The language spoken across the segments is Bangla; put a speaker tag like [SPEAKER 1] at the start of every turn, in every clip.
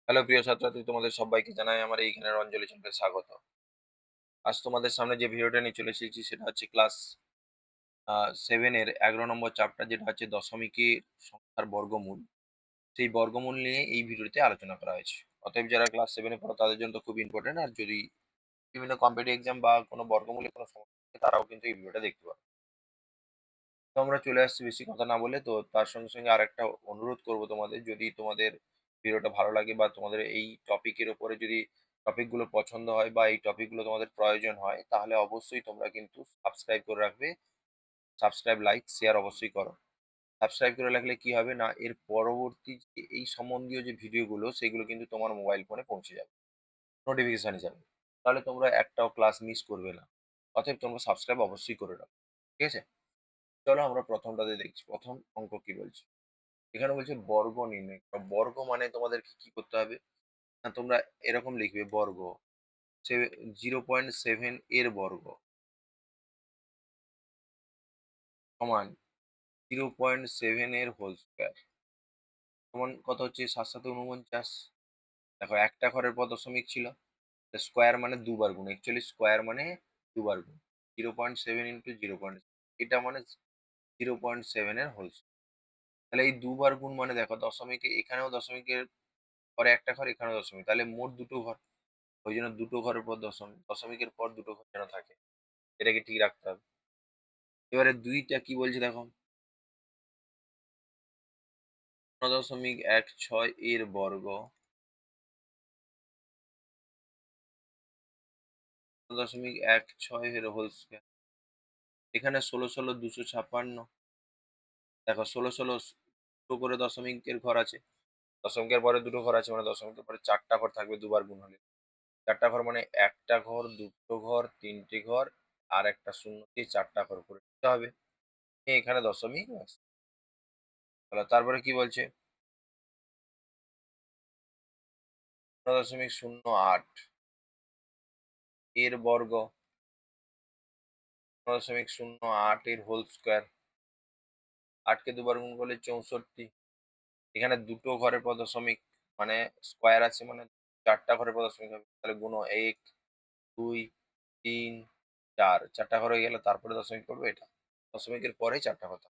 [SPEAKER 1] হ্যালো প্রিয় ছাত্রছাত্রী, তোমাদের সবাইকে জানাই আমার এইখানের অঞ্জলি চ্যানেলে স্বাগত। আজ তোমাদের সামনে যে ভিডিওটা নিয়ে চলে এসেছি সেটা হচ্ছে ক্লাস 7 এর 11 নম্বর চ্যাপ্টার, যেটা হচ্ছে দশমিকের সংখ্যার বর্গমূল। সেই বর্গমূল নিয়ে এই ভিডিওতে আলোচনা করা হয়েছে। অতএব যারা ক্লাস 7 এ পড়ো তাদের জন্য তো খুব ইম্পর্টেন্ট, আর যদি বিভিন্ন কম্পিটিটিভ এক্সাম বা কোনো বর্গমূলে কোনো সমস্যা থাকে তারাও কিন্তু এই ভিডিওটা দেখতে পারো। তো আমরা চলে আসছি বেশি কথা না বলে, তো তার সঙ্গে সঙ্গে আরেকটা অনুরোধ করব তোমাদের, যদি তোমাদের ভিডিওটা ভালো লাগে বা তোমাদের এই টপিকের উপরে যদি টপিকগুলো পছন্দ হয় বা এই টপিকগুলো তোমাদের প্রয়োজন হয়, তাহলে অবশ্যই তোমরা কিন্তু সাবস্ক্রাইব করে রাখবে। সাবস্ক্রাইব, লাইক, শেয়ার অবশ্যই করো। সাবস্ক্রাইব করে রাখলে কি হবে না, এর পরবর্তী যে এই সম্বন্ধীয় যে ভিডিওগুলো সেগুলো কিন্তু তোমার মোবাইল ফোনে পৌঁছে যাবে নোটিফিকেশন হিসাবে। তাহলে তোমরা একটাও ক্লাস মিস করবে না। অতএব তোমরা সাবস্ক্রাইব অবশ্যই করে রাখো। ঠিক আছে, চলো আমরা প্রথমটাতে দেখছি। প্রথম অঙ্ক কি বলছে। এখানে বলছে বর্গ নির্ণয় করো। বর্গ মানে তোমাদেরকে কি করতে হবে না, তোমরা এরকম লিখবে বর্গ 0.7 এর বর্গ সমান 0.7 এর হোল স্কোয়ার সমান কত হচ্ছে 7 7 49। দেখো একটা ঘরের পর দশমিক ছিল, স্কোয়ার মানে দুবার গুণ, অ্যাকচুয়ালি স্কোয়ার মানে দুবার গুণ। 0.7 ইন্টু 0. এটা মানে 0.7 এর হোল। তাহলে এই দুবার গুণ মানে দেখো দশমিকে, এখানেও দশমিকের পরে একটা ঘর, এখানেও দশমিক, তাহলে মোট দুটো ঘর। ওই জন্য দুটো ঘরের পর দশমিক, দশমিকের পর দুটো ঘর যেন থাকে, এটাকে ঠিক রাখতে হবে। এবারে দুইটা কি বলছে দেখো, 0.16 এর বর্গ 0.16 এর হোল স্কোয়ার। এখানে 16 16 256। দেখো 16 16 দুটো করে দশমিকের ঘর আছে, দশমিকের পরে দুটো ঘর আছে, মানে দশমিকের পরে চারটা ঘর থাকবে দুবার গুণ হলে। চারটা ঘর মানে একটা ঘর, দুটো ঘর, তিনটে ঘর, আর একটা শূন্য দিয়ে চারটা ঘর করে দিতে হবে। এখানে দশমিক ব্যাস। তাহলে তারপরে কি বলছে, 0.08 এর বর্গ 0.08 এর হোল স্কোয়ার। 8কে দুবার গুণ করলে 64। এখানে দুটো ঘরের পর দশমিক, মানে স্কোয়ার আছে মানে চারটা ঘরের পর দশমিক হবে, তাহলে গুণ 1 2 3 4, চারটা ঘর হয়ে গেলে তারপরে দশমিক করবে এটা, দশমিকের পরে চারটা কথা।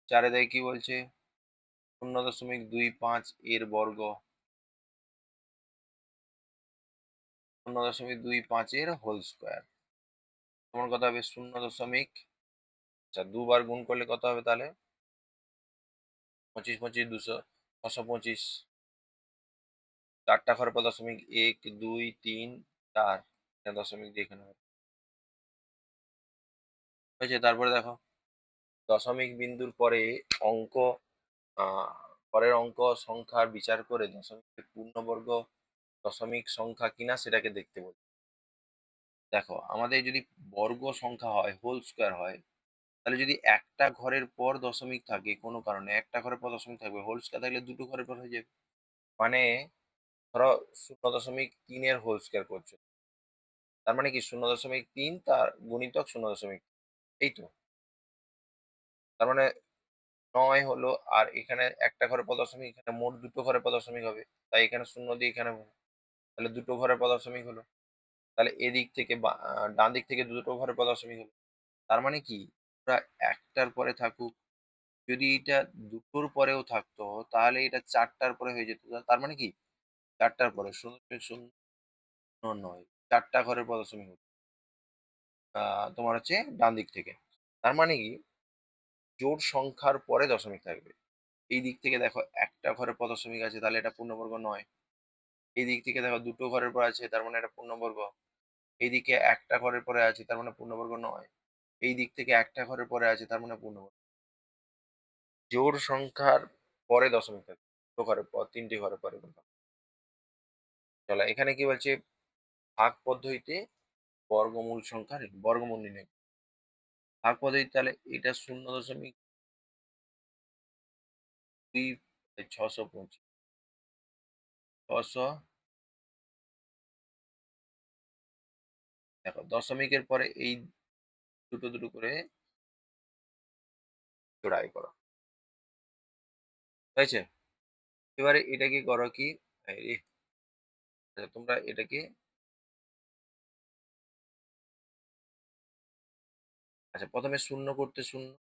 [SPEAKER 1] চারে দেয় কি বলছে, 0.25 এর বর্গ 0.25 এর হোল স্কোয়ার তোমার কত হবে 0. আচ্ছা, দুবার গুণ করলে কত হবে তাহলে, 25 25 200, 625। চারটা ঘরের পর দশমিক 1 2 3 4, এখানে দশমিক দিয়ে এখানে হবে। হয়েছে, তারপরে দেখো দশমিক বিন্দুর পরে অঙ্ক, আহ পরের অঙ্ক সংখ্যার বিচার করে দশমিকের পূর্ণবর্গ দশমিক সংখ্যা কিনা সেটাকে দেখতে বলি। দেখো আমাদের যদি বর্গ সংখ্যা হয়, হোল স্কোয়ার হয়, তাহলে যদি একটা ঘরের পর দশমিক থাকে কোনো কারণে, একটা ঘরের পর দশমিক থাকবে, হোল স্কোয়ার থাকলে দুটো ঘরের পর হয়ে যাবে। মানে ধরো 0.3 এর হোল স্কোয়ার করছো, তার মানে কি 0.3 তার গুণিতক 0. এই তো, তার মানে 9 হলো। আর এখানে একটা ঘরের পর দশমিক, এখানে মোট দুটো ঘরের পর দশমিক হবে, তাই এখানে শূন্য দিয়ে এখানে তাহলে দুটো ঘরের পর দশমিক হলো। তাহলে এদিক থেকে ডান দিক থেকে দুটো ঘরের পর দশমিক হলো। তার মানে কি ওরা একটার পরে থাকুক, যদি এটা দুটোর পরেও থাকতো তাহলে এটা চারটার পরে হয়ে যেত। তার মানে কি চারটার পরে 0.09, চারটা ঘরের পর দশমিক হতো তোমার হচ্ছে ডান দিক থেকে। তার মানে কি জোড় সংখ্যার পরে দশমিক থাকবে। এই দিক থেকে দেখো একটা ঘরের পর দশমিক আছে, তাহলে এটা পূর্ণবর্গ নয়। এই দিক থেকে দেখো দুটো ঘরের পর আছে, তার মানে এটা পূর্ণবর্গ। এইদিকে একটা ঘরের পরে আছে, তার মানে পূর্ণবর্গ নয়। এই দিক থেকে একটা ঘরের পরে আছে, তার মানে পূর্ণবর্গ। জোড় সংখ্যার পরে দশমিক থাকবে, দুটো ঘরের পর, তিনটে ঘরের পরে কিন্তু। চলো এখানে কি বলছে, ভাগ পদ্ধতিতে বর্গমূল সংখ্যা বর্গমূল নির্ণয়। ভাগ পদ্ধতি, তাহলে এটা 0.2, 625, 600। দেখো দশমিকের পরে এই দুটো দুটো করে জোড়াই করো, হয়েছে। এবারে এটাকে করো কি, এই, আচ্ছা তোমরা এটাকে, আচ্ছা ১ম এ ০ করতে ০,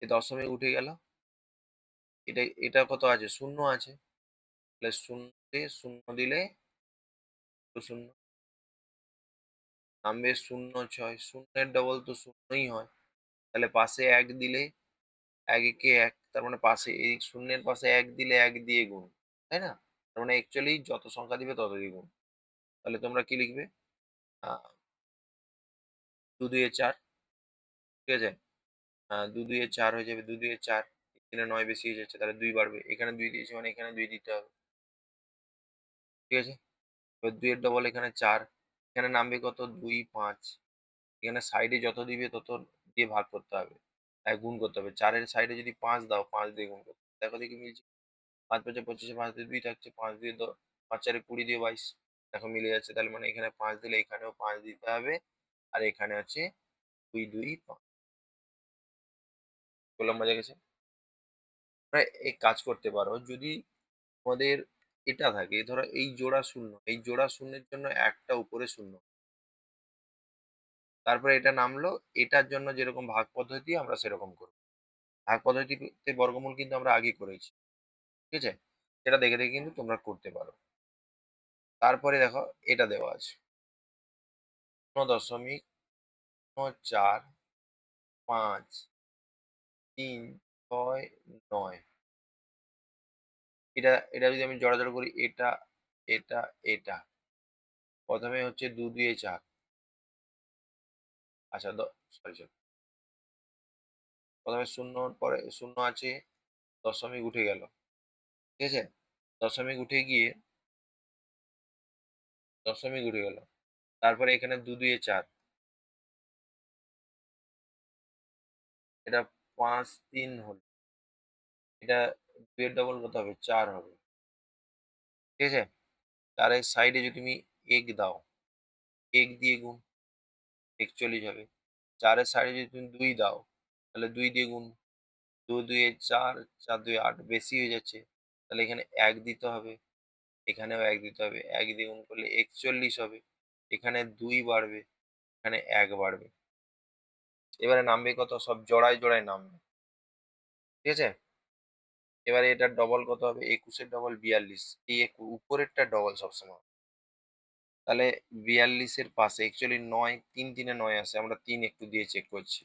[SPEAKER 1] এই দশমিক উঠে গেল। এটা কত আছে? ০ আছে। তাহলে ০ তে ০ দিলে তো ০ নামবে ০৬, ০ এর ডবল তো ০ই হয়। তাহলে পাশে ১ দিলে ১ একে ১, তার মানে পাশে এই ০ এর পাশে ১ দিলে ১ দিয়ে গুণ। তাই না? তার মানে অ্যাকচুয়ালি যত সংখ্যা দিবে তত দিয়ে গুণ। তাহলে তোমরা কি লিখবে? আ ২ ২ এ ৪, ঠিক আছে? ২ ২ এ ৪ হয়ে যাবে, ২ ২ এ ৪, ৩ এ ৯ বেশি হয়ে যাচ্ছে, তাহলে ২ বাড়বে। এখানে ২ দিয়েছি মানে এখানে ২ দিতে হবে। ঠিক আছে? এবার ২ এর ডবল এখানে ৪, এখানে নামবে কত? ২ ৫, এখানে সাইডে যত দিবে তত দিয়ে ভাগ করতে হবে। গুণ করতে হবে। ৪ এর সাইডে যদি ৫ দাও, ৫ দিয়ে গুণ করতে হবে। দেখো দেখি মিলছে? ৫ ৫ এ ২৫, ৫ দিয়ে ২ থাকছে, ৫ দিয়ে ৫ ৪ এ ২০ দিয়ে ২২। দেখো মিলে যাচ্ছে। তাহলে মানে এখানে ৫ দিলে এখানেও ৫ দিতে হবে। আর এখানে আছে ২ ২ ৫। বললাম বোঝা গেছে? তোমরা এই কাজ করতে পারো। যদি তোমাদের এটা থাকে, ধরো এই জোড়া শূন্য, এই জোড়া শূন্যের জন্য একটা উপরে শূন্য। তারপরে এটা নামলো, এটার জন্য যেরকম ভাগ পদ্ধতি আমরা সেরকম করব। ভাগ পদ্ধতিতে বর্গমূল কিন্তু আমরা আগেই করেছি। ঠিক আছে? সেটা দেখে দেখে কিন্তু তোমরা করতে পারো। তারপরে দেখো এটা দেওয়া আছে। ০.৪৫৩৬৯। এটা যদি আমি জোড়াজোড় করি, এটা, এটা। ১ম এ হচ্ছে ২ ২ এ ৪। আচ্ছা সরি, সরি। ১ম এ ০ পরে ০ আছে, দশমিক উঠে গেল। ঠিক আছে? দশমিক উঠে গিয়ে দশমিক উঠে গেল। তারপরে এখানে ২ ২ এ ৪। এটা ৫ ৩ হলো। এটা ২ এর ডবল কত হবে? ৪ হবে। ঠিক আছে? ৪ এর সাইডে যদি তুমি ১ দাও, ১ দিয়ে গুণ, ৪১ হবে। ৪ এর সাইডে যদি তুমি ২ দাও, তাহলে ২ দিয়ে গুণ। ২ ২ এ ৪, ৪ ২ ৮, বেশি হয়ে যাচ্ছে। তাহলে এখানে ১ দিতে হবে। এখানেও ১ দিতে হবে। ১ দিয়ে গুণ করলে ৪১ হবে। এখানে ২ বাড়বে, এখানে ১ বাড়বে। এবারে নামবে কত? সব জোড়ায়, জোড়ায় নামবে। ঠিক আছে? এবারে এটার ডবল কত হবে? ২১ এর ডবল ৪২। এই উপরেরটার ডবল সবসময়। তাহলে ৪২ এর পাশে অ্যাকচুয়ালি ৯, ৩ ৩ এ ৯ আসে। আমরা ৩ একটু দিয়ে চেক করছি।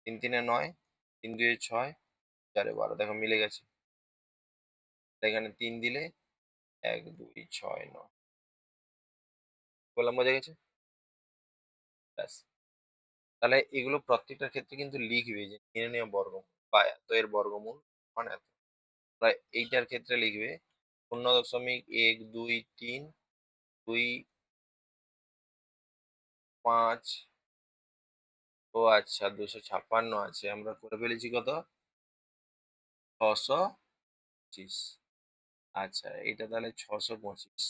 [SPEAKER 1] ৩ ৩ এ ৯, ৩ ২ এ ৬, ৪ এ ১২। দেখো মিলে গেছে। এখানে ৩ দিলে ১ ২ ৬ ৯। বললাম বোঝা গেছে? ব্যাস। তাহলে এগুলো প্রত্যেকটার ক্ষেত্রে কিন্তু লিখবে যে নির্ণেয় বর্গমূল বা এত এর বর্গমূল মানে এত। বা এইটার ক্ষেত্রে লিখবে ০.১২৩ ২ ৫। ও আচ্ছা, ২৫৬ আছে। আমরা করে ফেলেছি কত? ৬২৫। আচ্ছা, এটা তাহলে ৬২৫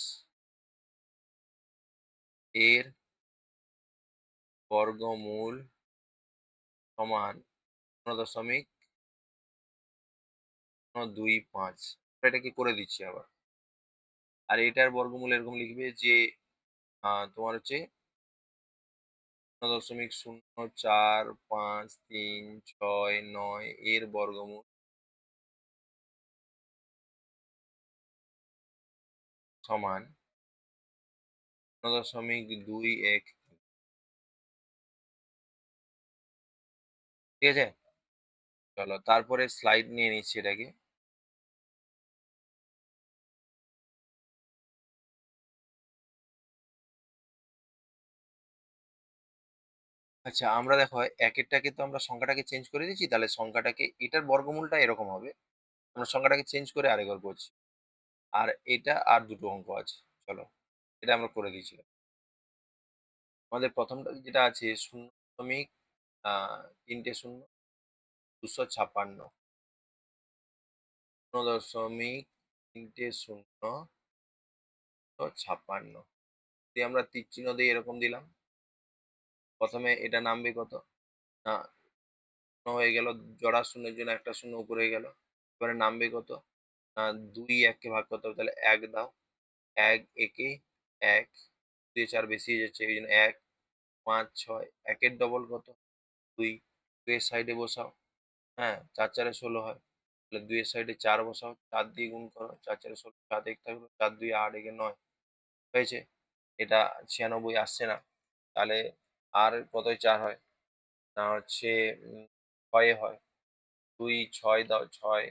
[SPEAKER 1] এর বর্গমূল সমান ০.২৫। এটাকে করে দিচ্ছি আবার। আর এটার বর্গমূল এরকম লিখবে যে তোমার হচ্ছে ০.০৪৫৩৬৯ এর বর্গমূল সমান ০.২১। ঠিক আছে? চলো তারপরে স্লাইড নিয়ে নিচ্ছি এটাকে। আচ্ছা, আমরা দেখো একেরটাকে তো আমরা সংখ্যাটাকে চেঞ্জ করে দিয়েছি। তাহলে সংখ্যাটাকে এটার বর্গমূলটা এরকম হবে। আমরা সংখ্যাটাকে চেঞ্জ করে আরেকবার করছি। আর এটা আর ২ টো অঙ্ক আছে। চলো, এটা আমরা করে দিয়েছিলাম। আমাদের ১ম টা যেটা আছে ০ আ ৩ টে ০, ২৫৬। ০.৩ টে ০, ৫৬। দিয়ে আমরা তীর চিহ্ন দিয়ে এরকম দিলাম। ১ম এ এটা নামবে কত? আ ০ হয়ে গেল। জোড়া শূন্যের জন্য একটা শূন্য উপরে হয়ে গেল। এবারে নামবে কত? ২ ১ কে ভাগ করতে হবে, তাহলে ১ দাও। ১ একে ১, ২ এ ৪ বেশি হয়ে যাচ্ছে, এইজন্য ১, ৫, ৬, ১ এর ডবল কত? ২, ২ এর সাইডে বসাও। হ্যাঁ, ৪ ৪ এ ১৬ হয়। তাহলে ২ এর সাইডে ৪ বসাও, ৪ দিয়ে গুণ করো। ৪ ৪ এ ১৬, ৭ এক থাকলো, ৪ ২ ৮, একে ৯ হয়েছে। এটা ৯৬ আসছে না। তাহলে আর কতয় ৪ হয়? না হচ্ছে ৬ এ হয়। ২ ৬ দাও, ৬,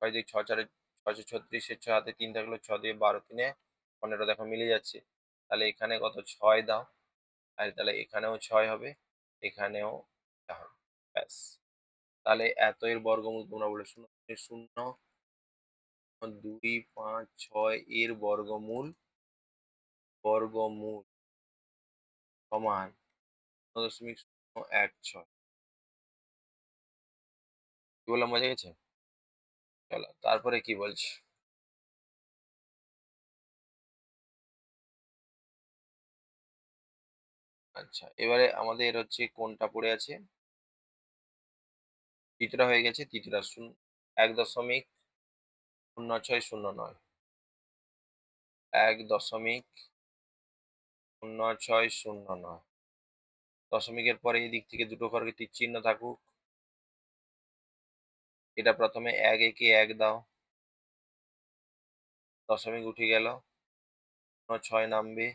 [SPEAKER 1] ৬ ২ ৬ ৪ এ ৬ ছয় ৩৬ এর ৬ হাতে ৩ থাকলো, ৬ দিয়ে ১২, ৩ এ ১৫ দেখো মিলে যাচ্ছে। তাহলে এখানে কত? ৬ দাও। আর তাহলে এখানেও ৬ হবে, এখানেও ৬ হবে। ব্যাস। তাহলে এত এর বর্গমূল তোমরা বলে ০.২ ৫ ৬ এর বর্গমূল সমান ০.০১৬। কি বললাম, বোঝা গেছে? চলো তারপরে কি বলছে? আচ্ছা, এবারে আমাদের হচ্ছে কোনটা পড়ে আছে? তৃতীয়টা হয়ে গেছে। তৃতীয়টা ১.০৬০৯, ১.০৬০৯। দশমিকের পরে এদিক থেকে দুটো ঘরে তীর চিহ্ন থাকুক। এটা প্রথমে ১ একে ১ দাও, দশমিক উঠে গেল, ০৬ নামবে।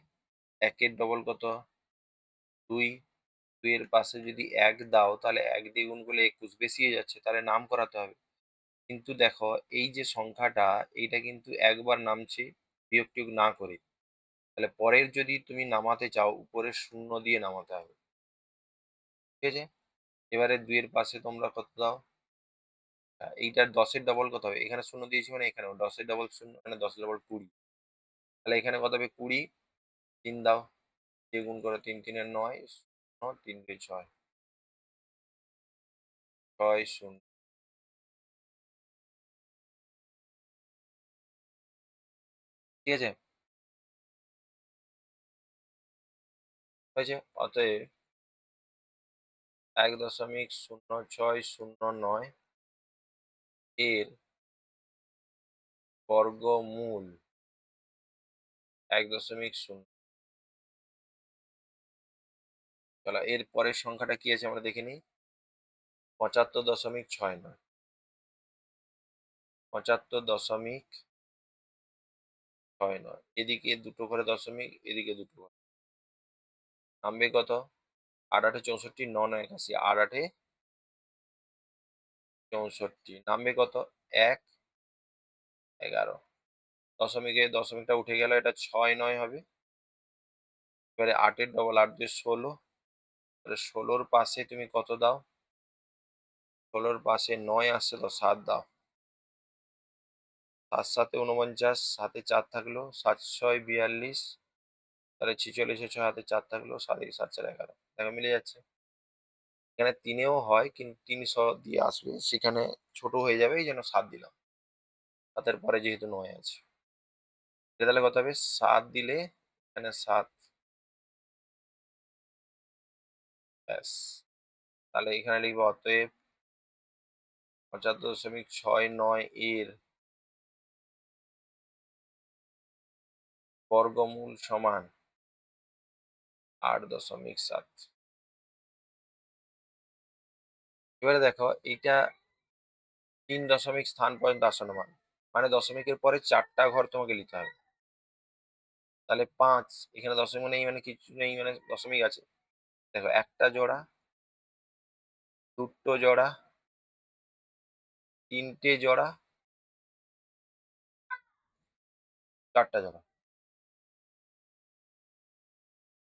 [SPEAKER 1] ১ এর ডবল কত? ২, ২ এর পাশে যদি ১ দাও তাহলে ১ দিয়ে গুণ করলে ২১, বেশি হয়ে যাচ্ছে, তাহলে নাম করাতে হবে। কিন্তু দেখো এই যে সংখ্যাটা, এইটা কিন্তু একবার নামছে বিয়োগ-টিয়োগ না করে। তাহলে পরের যদি তুমি নামাতে চাও, উপরে ০ দিয়ে নামাতে হবে। ঠিক আছে? এবারে ২ এর পাশে তোমরা কত দাও? এইটার ১০ এর ডবল কত হবে? এখানে ০ দিয়েছি মানে এখানেও ১০ এর ডবল ০, মানে ১০ এর ডবল ২০। তাহলে এখানে কত হবে? ২০, ৩ দাও। দিয়ে গুণ করো, ৩ ৩ এর ৯, ০, ৩ ২ ৬, ৬ ০। ঠিক আছে? হয়েছে? অতএব ১.০৬০৯ এর বর্গমূল ১.০। চলো এর পরের সংখ্যাটা কি আছে আমরা দেখে নিই। ৭৫.৬৯, ৭৫.৬৯। এদিকে দুটো করে দশমিক, এদিকে দুটো করে। নামবে কত? ৮ ৮ ৬৪, ৯ ৯ ৮১, ৮ ৮ ৬৪। নামবে কত? ১ ১১। দশমিকটা উঠে গেল, এটা ৬ ৯ হবে। এবারে ৮ এর ডবল, ৮ ২ ১৬। তাহলে ১৬র পাশে তুমি কত দাও? ১৬র পাশে ৯ আসছে তো ৭ দাও। ৭ ৭ ৪৯, হাতে ৪ থাকলো, ৭ ৬ ৪২। তাহলে ৪৬ এ ৬ হাতে ৪ থাকলো, ৭ ৭ ৪ ১১। দেখো মিলে যাচ্ছে। এখানে ৩ এও হয় কিন্তু ৩ দিয়ে আসবে, সেখানে ছোট হয়ে যাবে, এই জন্য ৭ দিলাম। ৭ এর পরে যেহেতু ৯ আছে। এটা তাহলে কত হবে? ৭ দিলে এখানে ৭, ব্যাস। তাহলে এখানে লিখবো অতএব ৭৫.৬৯ এর বর্গমূল সমান ৮.৭। এবারে দেখো এইটা ৩ দশমিক স্থান পর্যন্ত আসানো মানে দশমিকের পরে ৪টা ঘর তোমাকে নিতে হবে। তাহলে ৫, এখানে দশমিক নেই মানে কিছু নেই, মানে দশমিক আছে। দেখো একটা জোড়া, দুটো জোড়া, তিনটে জোড়া, ৪টা জোড়া।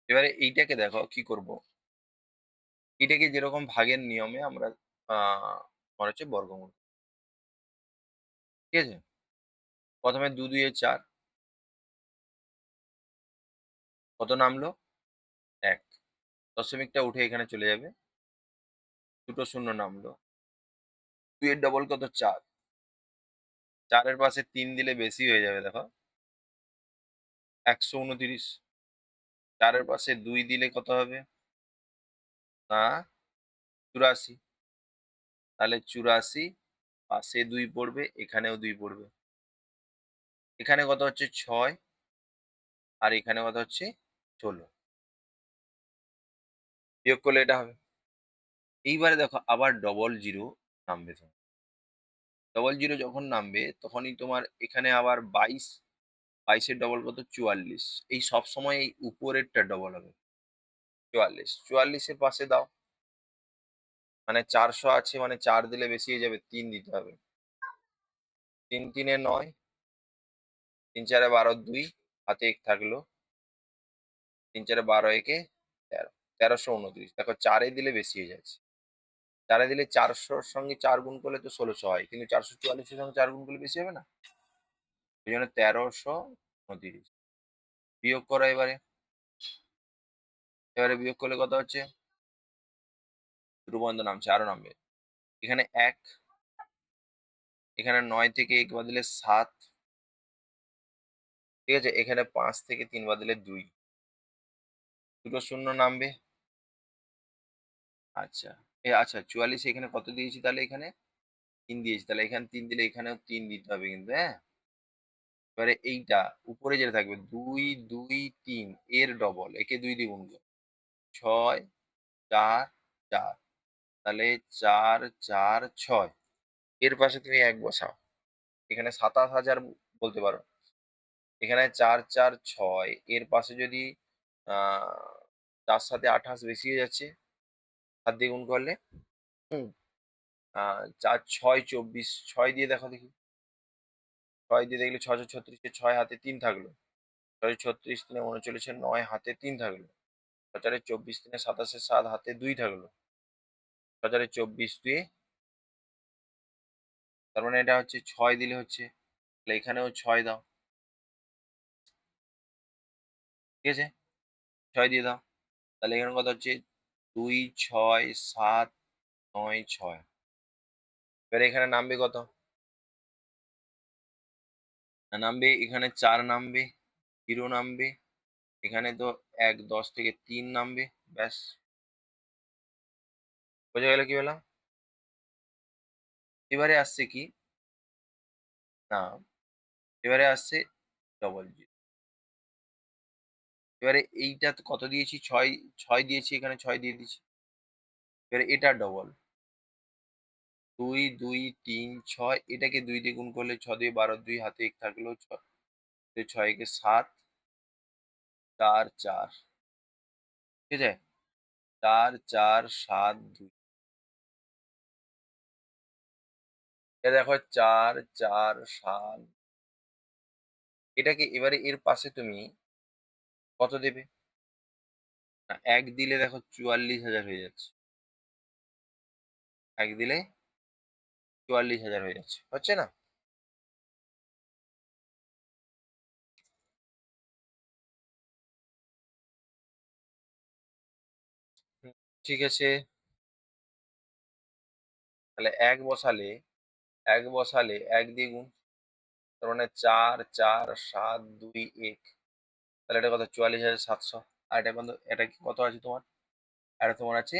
[SPEAKER 1] এবারে এইটাকে দেখো কি করব। এটাকে যেরকম ভাগের নিয়মে আমরা মনে হচ্ছে বর্গমূল। ঠিক আছে? প্রথমে ২ ২ এ ৪, কত নামলো? ১। দশমিকটা উঠে এখানে চলে যাবে, দুটো শূন্য নামলো। ২ এর ডবল কত? ৪। ৪ এর পাশে ৩ দিলে বেশি হয়ে যাবে, দেখো ১২৯। ৪ এর পাশে ২ দিলে কত হবে? না, ৮৪। তাহলে ৮৪ পাশে 2 পড়বে, এখানেও 2 পড়বে। এখানে কত হচ্ছে 6 আর এখানে কত হচ্ছে 16। বিয়োগ করলে এটা হবে। এইবারে দেখো আবার ডবল জিরো নামবে তোমার। ডবল জিরো যখন নামবে তখনই তোমার এখানে আবার 22, 22 এর ডবল কত 44। এই সবসময় এই উপরেরটা ডবল হবে 44। 44 এর পাশে দাও, মানে 400 আছে, মানে 4 দিলে বেশি হয়ে যাবে, 3 দিতে হবে। 3 3 এ 9, 3 4 এ 12, 2 হাতে 1 থাকলো, 3 4 এ 12, 1 এ 13, 1329। দেখো 4 এ দিলে বেশি হয়ে যাচ্ছে। 4 এ দিলে 400 র সঙ্গে 4 গুণ করলে তো 1600 হয়, কিন্তু 444 এর সঙ্গে 4 গুণ করলে বেশি হবে না? এই জন্য 1329। বিয়োগ করো এবারে। এবারে বিয়োগ করলে কত হচ্ছে? ধ্রুবন্ত নামছে, আরো নামবে। এখানে 1, এখানে 9 থেকে 1 বাদ দিলে 7, ঠিক আছে? এখানে 5 থেকে 3 বাদ দিলে 2, দুটো শূন্য নামবে। আচ্ছা, আচ্ছা 44 এখানে কত দিয়েছি তাহলে? এখানে 3 দিয়েছি, তাহলে এখানে 3 দিলে এখানেও 3 দিতে হবে কিন্তু, হ্যাঁ? এবারে এইটা উপরে যেটা থাকবে 2 2 3 এর ডবল, একে 2 দিয়ে গুণ করো। 6 4 4, তাহলে 4 4 6। এর পাশে তুমি 1 বসাও। এখানে 27,000 বলতে পারো। এখানে 4 4 6 এর পাশে যদি আহ 4 7 28 বেশি হয়ে যাচ্ছে 7 দিয়ে গুণ করলে। হুম। 4 6 24, 6 দিয়ে দেখো দেখি। 6 দিয়ে দেখলে 6 36, 6 হাতে 3 থাকলো। 6 36, 3 39, 9 হাতে 3 থাকলো। 6 4 24, 3 27, 7 হাতে 2 থাকলো। 6 4 24, 2, তার মানে এটা হচ্ছে 6 দিলে হচ্ছে, তাহলে এখানেও 6 দাও, ঠিক আছে? 6 দিয়ে দাও, তাহলে এখানে কত হচ্ছে 2 6 7 9 6। এবারে এখানে নামবে কত? নামবে এখানে 4 নামবে, 0 নামবে, এখানে তো 1 10 থেকে 3 নামবে। ব্যাস, বোঝা গেল কি বললাম? এবারে আসছে কি না, এবারে আসছে ডবল জিরো। এবারে এইটা তো কত দিয়েছি? 6, 6 দিয়েছি, এখানে 6 দিয়ে দিয়েছি। এবারে এটা ডবল 2 2 3 6, এটাকে 2 দিয়ে গুণ করলে 6 দিয়ে 12, 2 হাতে 1 থাকলো, 6 কে 7 4 4, ঠিক আছে? 4 4 7 2, এটা দেখো 4 4 7। এটাকে এবারে এর পাশে তুমি কত দেবে? না, 1 দিলে দেখো 44,000 হয়ে যাচ্ছে। 1 দিলে 44,000 হয়ে যাচ্ছে, হচ্ছে না? হুম, ঠিক আছে। তাহলে 1 বসালে, 1 বসালে 1 দিয়ে গুণ, তার মানে 4 4 7 2 1, তাহলে এটা কত? 44,700। আর এটা কত? এটা কি কত আছে তোমার? এটা তোমার আছে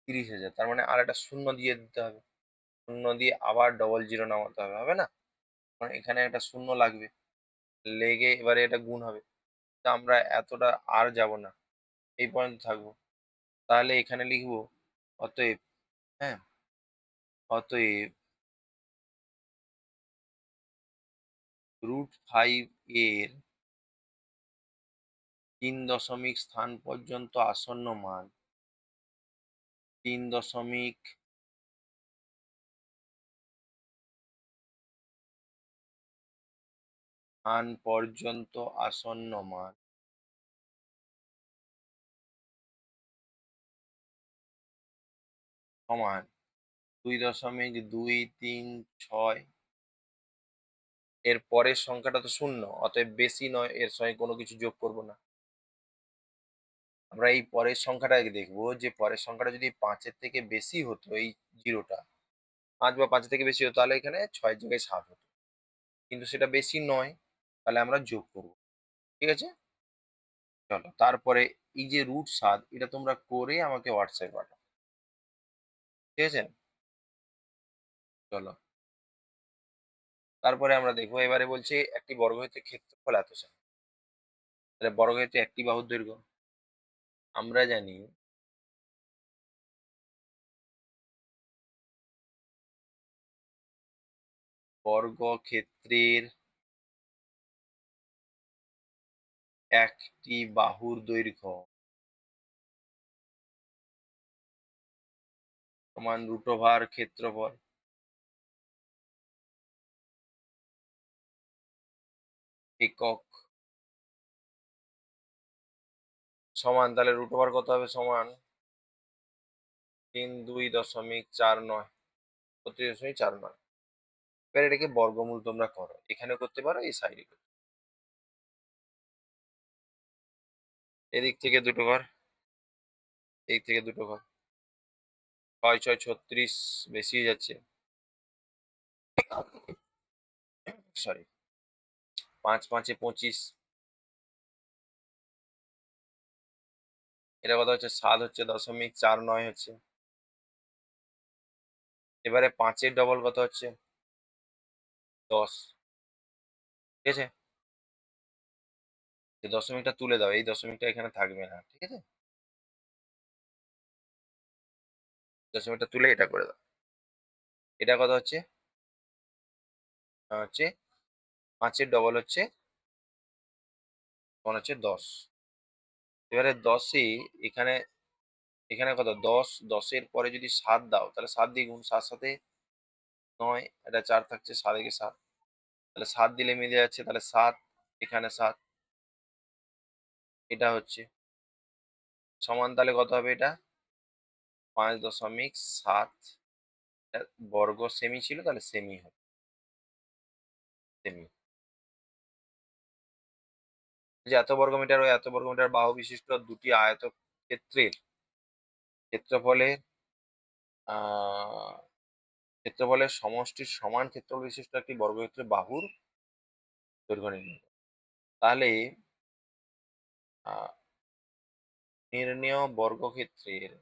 [SPEAKER 1] 30,000। তার মানে আর একটা শূন্য দিয়ে দিতে হবে। শূন্য দিয়ে আবার ডবল জিরো নামাতে হবে, হবে না? মানে এখানে একটা শূন্য লাগবে, লেগে এবারে এটা গুণ হবে। তা আমরা এতটা আর যাব না, এই পর্যন্ত থাকবো। তাহলে এখানে লিখবো অতএব, হ্যাঁ, অতএব √5 এর 3 দশমিক স্থান পর্যন্ত আসন্ন মান, 3 দশমিক স্থান পর্যন্ত আসন্ন মান সমান 2.236। এর পরের সংখ্যাটা তো শূন্য, অতএব বেশি নয়, এর সঙ্গে কোনো কিছু যোগ করব না। আমরা এই পরের সংখ্যাটাকে দেখবো, যে পরের সংখ্যাটা যদি 5-এর থেকে বেশি হতো, এই জিরোটা 5 বা 5-এর থেকে বেশি হতো, তাহলে এখানে 6 জায়গায় 7 হতো। কিন্তু সেটা বেশি নয়, তাহলে আমরা যোগ করব। ঠিক আছে? চলো তারপরে এই যে √7, এটা তোমরা করে আমাকে হোয়াটসঅ্যাপে পাঠাও। ঠিক আছে? চলো। তারপরে আমরা দেখবো, এবারে বলছে একটি বর্গক্ষেত্রের ক্ষেত্রফল এত সেমি। তাহলে বর্গক্ষেত্রে একটি বাহুর দৈর্ঘ্য আমরা জানি বর্গক্ষেত্রের একটি বাহুর দৈর্ঘ্য সমান √ওভার ক্ষেত্রফল একক সমান, তাহলে √ওভার কত হবে, সমান 32.49, 32.49। এবার এটাকে বর্গমূল তোমরা করো, এখানে করতে পারো, এই সাইডে করো। এদিক থেকে দুটো ঘর, এই থেকে দুটো ঘর, 6 6 36, বেশি হয়ে যাচ্ছে, সরি, 5 5 25, এটা কথা হচ্ছে 7 হচ্ছে 0.49 হচ্ছে। এবারে 5-এর ডবল কত হচ্ছে, 10, ঠিক আছে। এই দশমিকটা তুলে দাও, এই দশমিকটা এখানে থাকবে না, ঠিক আছে, দশমিকটা তুলে এটা করে দাও। এটা কত হচ্ছে, হচ্ছে 5-এর ডবল হচ্ছে তখন হচ্ছে 10। এবারে 10-এ এখানে, এখানে কত 10, 10-এর পরে যদি 7 দাও তাহলে 7 দিয়ে গুণ, 7 সাথে 9, এটা 4 থাকছে, 7 একে 7, তাহলে 7 দিলে মিলে যাচ্ছে, তাহলে 7, এখানে 7, এটা হচ্ছে সমান, তাহলে কত হবে এটা 5.7 বর্গ সেমি ছিল, তাহলে সেমি হবে, সেমি। যে এত বর্গমিটার ও এত বর্গমিটার বাহু বিশিষ্ট দুটি আয়তক্ষেত্রের ক্ষেত্রফলের আহ ক্ষেত্রফলের সমষ্টির সমান ক্ষেত্রফল বিশিষ্ট একটি বর্গক্ষেত্রের বাহুর দৈর্ঘ্য নির্ণয় করো। তাহলে আহ নির্ণেয় বর্গক্ষেত্রের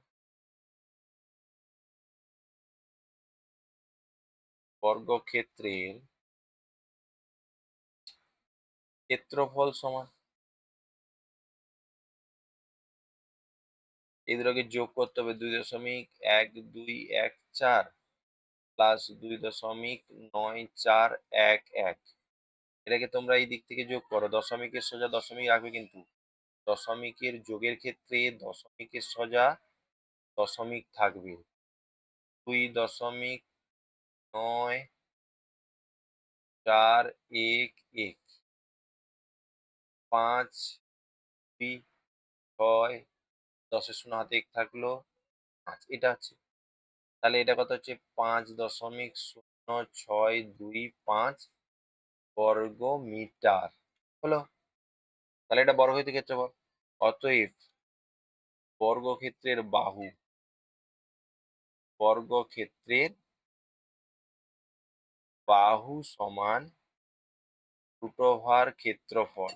[SPEAKER 1] ক্ষেত্রফল সমান, এই দুটোকে যোগ করতে হবে, 2.1214 প্লাস 2.9411। এটাকে তোমরা এই দিক থেকে যোগ করো, দশমিকের সোজা দশমিক রাখবে, কিন্তু দশমিকের যোগের ক্ষেত্রে দশমিকের সোজা দশমিক থাকবে। 2.9411, 5 2 6, 10-এর শূন্য হাতে এক থাকলো 5, এটা হচ্ছে, তাহলে এটা কত হচ্ছে 5.0625 বর্গ মিটার হলো। তাহলে এটা বর্গক্ষেত্রের ক্ষেত্রফল। অতএব বর্গক্ষেত্রের বর্গক্ষেত্রের বাহু সমান √ওভার ক্ষেত্রফল।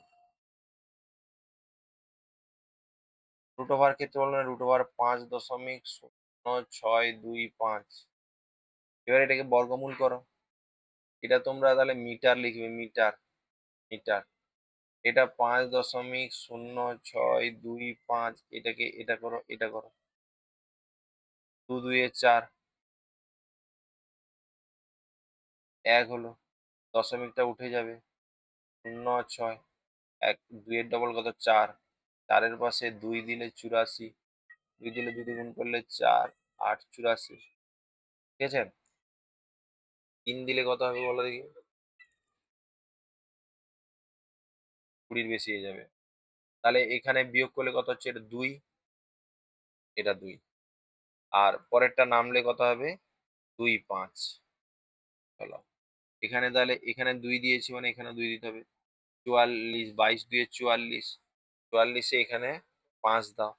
[SPEAKER 1] √ওভার ক্ষেত্রফল মানে √ওভার 5.0625। এবার এটাকে বর্গমূল করো, এটা তোমরা তাহলে মিটার লিখবে, মিটার, মিটার। এটা 5.0625, এটাকে এটা করো, এটা করো, 2 2 এ 4, 1 হলো, দশমিকটা উঠে যাবে, 0.6, 1 2 এর ডবল কত 4, 4-এর পাশে 2 দিলে 84, 2 দিলে 2 দিয়ে গুণ করলে 4 8 84, ঠিক আছে। 3 দিলে কত হবে বলো দেখি, 20-র বেশি হয়ে যাবে, তাহলে এখানে বিয়োগ করলে কত হচ্ছে, এটা 2, এটা 2, আর পরেরটা নামলে কত হবে 2 5 হলো। এখানে তাহলে এখানে 2 দিয়েছি মানে এখানে 2 দিতে হবে, 44, 22 2 44, 44-এ এখানে 5 দাও,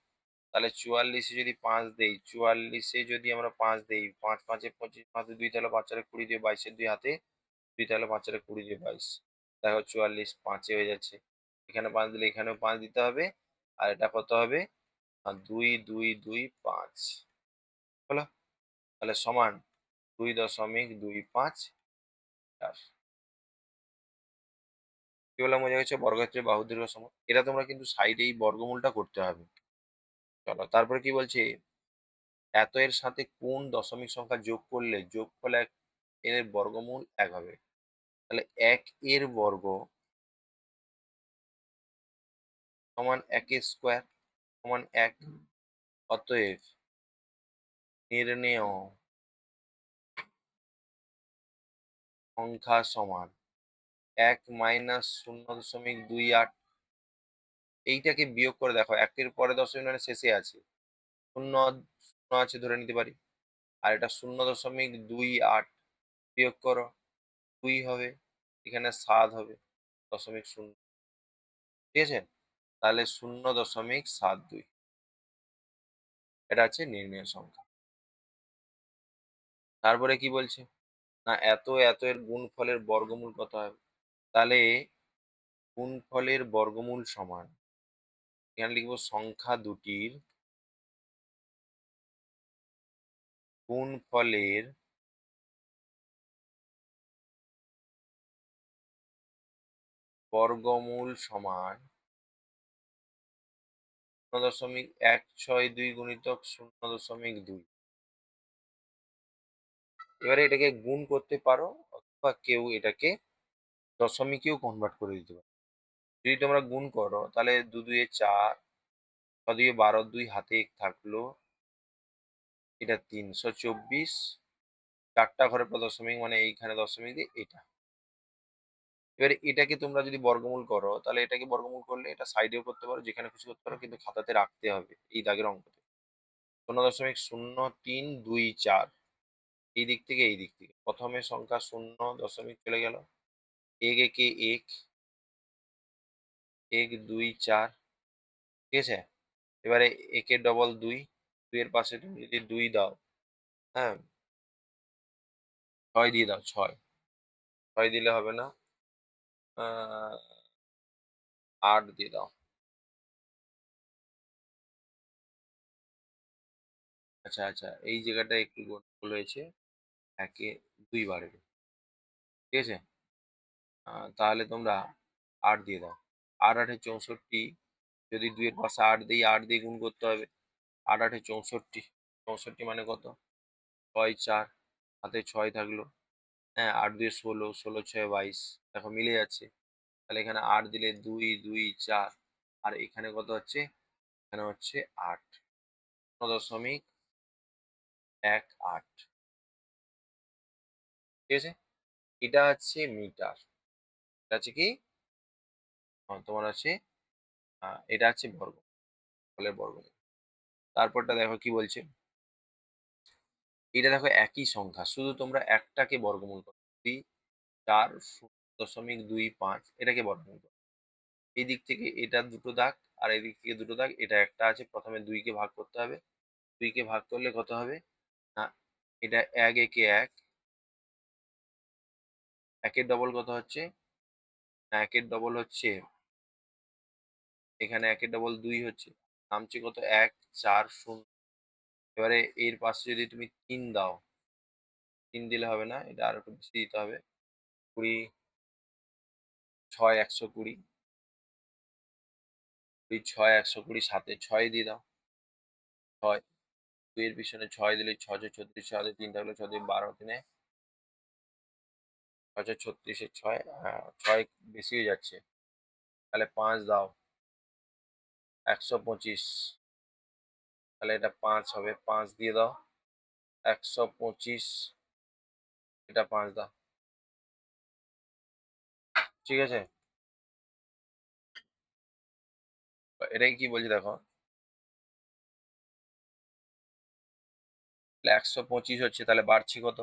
[SPEAKER 1] তাহলে 44-এ যদি 5 দেই, 44-এ যদি আমরা 5 দেই, 5 5 এ 25, 5 2 তাহলে 5 4 20 দিয়ে 22-এর 2 হাতে 2 তাহলে 5 4 20 দিয়ে 22, দেখো 44 5-এ হয়ে যাচ্ছে, এখানে 5 দিলে এখানেও 5 দিতে হবে, আর এটা কত হবে 2 2 2 5 হলো, তাহলে সমান 2.25 মিটার। কি বললাম বোঝা গেছে? বর্গক্ষেত্রের বাহুর দৈর্ঘ্য সমান। এটা তোমরা কিন্তু সাইডে এই বর্গমূলটা করতে হবে। চলো তারপরে কি বলছে? এত এর সাথে কোন দশমিক সংখ্যা যোগ করলে যোগফল এর বর্গমূল ১ হবে? তাহলে ১ এর বর্গ সমান ১ এর স্কোয়ার সমান ১। অতএব নির্ণেয় সংখ্যা সমান ১ মাইনাস ০.২৮। এইটাকে বিয়োগ করে দেখো, ১ এর পরে দশমিক মানে শেষে আছে। শূন্য শূন্য আছে ধরে নিতে পারি। আর এটা ০.২৮ বিয়োগ করো, ২ হবে। এখানে ৭ হবে। দশমিক শূন্য। ঠিক আছে? তাহলে ০.৭২। এটা হচ্ছে নির্ণেয় সংখ্যা। তারপরে কি বলছে? না এত এর গুণফলের বর্গমূল কত হবে? তাহলে গুণফলের বর্গমূল সমান, এখানে লিখবো সংখ্যা দুটির গুণফলের বর্গমূল সমান ০.১৬২ গুণিতক ০.২। এবারে এটাকে গুণ করতে পারো, অথবা কেউ এটাকে দশমিকেও কনভার্ট করে দিতে পারো। যদি তোমরা গুণ করো তাহলে ২ ২ এ ৪, ৬ ২ এ ১২, ২ হাতে ১ থাকলো, এটা ৩২৪। ৪টা ঘরের পর দশমিক মানে এইখানে দশমিক দিয়ে এটা। এবারে এটাকে তোমরা যদি বর্গমূল করো তাহলে এটাকে বর্গমূল করলে এটা সাইডেও করতে পারো, যেখানে খুশি করতে পারো, কিন্তু খাতাতে রাখতে হবে এই দাগের অঙ্কতে। ০.০৩২৪। এই দিক থেকে এই দিক থেকে প্রথমে সংখ্যা ০ চলে গেল। ১ একে ১, ১ ২ ৪। ঠিক আছে? এবারে একের ডবল ২, ২ এর পাশে তুমি যদি ২ দাও, হ্যাঁ, ৬ দিয়ে দাও, ৬। ৬ দিলে হবে না, ৮ দিয়ে দাও। আচ্ছা আচ্ছা, এই জায়গাটা একটু গন্ডগোল হয়েছে। ১ এ ২ বাড়বে। ঠিক আছে? তাহলে তোমরা ৮ দিয়ে দাও। ৮ ৮ এ ৬৪। যদি ২ এর পাশে ৮ দিই, ৮ দিয়ে গুণ করতে হবে। ৮ ৮ এ ৬৪। ৬৪ মানে কত? ৬ ৪, হাতে ৬ থাকলো। হ্যাঁ, ৮ ২ এ ১৬, ১৬ ৬ এ ২২। দেখো মিলে যাচ্ছে। তাহলে এখানে ৮ দিলে ২ ২ ৪। আর এখানে কত হচ্ছে? এখানে হচ্ছে ৮। ০.১৮। ঠিক আছে? এটা হচ্ছে মিটার। এটা হচ্ছে কি? তোমার হচ্ছে এটা হচ্ছে বর্গ, ফলের বর্গ। তারপরটা দেখো কি বলছে? এটা দেখো একই সংখ্যা, শুধু তোমরা একটাকে বর্গমূল করো। ২ ৪ ০.২৫ এটাকে বর্গমূল করো। এই দিক থেকে এটা দুটো দাগ, আর এই দিক থেকে দুটো দাগ, এটা একটা আছে। প্রথমে ২ কে ভাগ করতে হবে। ২ কে ভাগ করলে কত হবে? না, এটা ১ একে ১। ১ এর ডবল কত হচ্ছে? না, ১ এর ডবল হচ্ছে, এখানে ১ এর ডবল ২ হচ্ছে। নামছে কত? ১ ৪ ০। এবারে এর পাশে যদি তুমি ৩ দাও, ৩ দিলে হবে না, এটা আরো একটু বেশি দিতে হবে। ২০, ৬ ১২০। ২ ৬ ১২০, সাথে ৬ দিয়ে দাও। ৬, ২ এর পিছনে ৬ দিলে ৬ ৬ ৩৬, ৬ হাতে ৩ থাকলো, ৬ ২ ১২, ৩ এ ৬ ৬ ৩৬ এর ৬, ৬ বেশি হয়ে যাচ্ছে। তাহলে ৫ দাও, ১২৫। তাহলে এটা ৫ হবে, ৫ দিয়ে দাও। ১২৫, এটা ৫ দাও। ঠিক আছে? এটাই কি বলছি দেখো। তাহলে ১২৫ হচ্ছে, তাহলে বাড়ছে কত?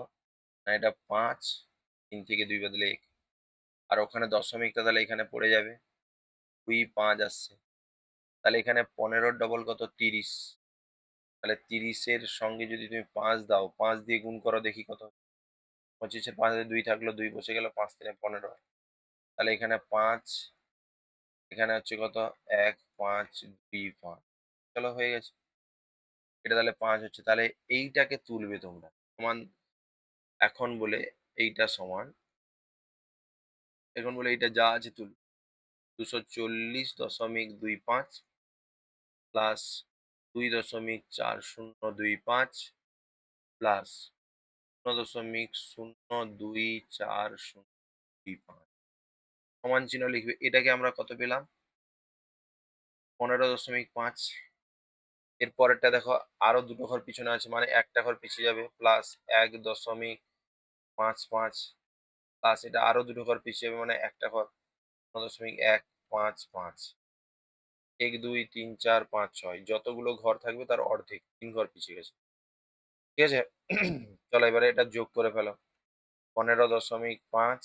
[SPEAKER 1] না, এটা ৫, ৩ থেকে ২ বাদলে ১। আর ওখানে দশমিকটা তাহলে এখানে পড়ে যাবে। ২ ৫ আসছে। তাহলে এখানে ১৫ ডবল কত? ৩০। তাহলে ৩০ এর সঙ্গে যদি তুমি ৫ দাও, ৫ দিয়ে গুণ করো দেখি কত হয়। ২৫ এর ৫ হাতে ২ থাকলো, ২ বসে গেল, ৫ ৩ ১৫। তাহলে এখানে ৫, এখানে হচ্ছে কত? ১ ৫ ২ ৫। চলো হয়ে গেছে। এটা তাহলে ৫ হচ্ছে। তাহলে এইটাকে তুলবে তোমরা। সমান, এখন বলে এইটা সমান, এখন বলে এইটা যা আছে তুলবে। 240.25 প্লাস 2.4025 প্লাস 0.024025 সমান চিহ্ন লিখবে। এটাকে আমরা কত পেলাম? 15.5। এর পরেরটা দেখো, আরো দুটো ঘর পিছনে আছে মানে একটা ঘর পিছিয়ে যাবে, প্লাস 1.55 প্লাস এটা আরো দুটো ঘর পিছিয়ে যাবে মানে একটা ঘর 0.155। 1 2 3 4 5 6 যতগুলো ঘর থাকবে তার অর্ধেক, 3 ঘর পিছিয়ে গেছে। ঠিক আছে? চলো এবারে এটা যোগ করে ফেলো। 15.5,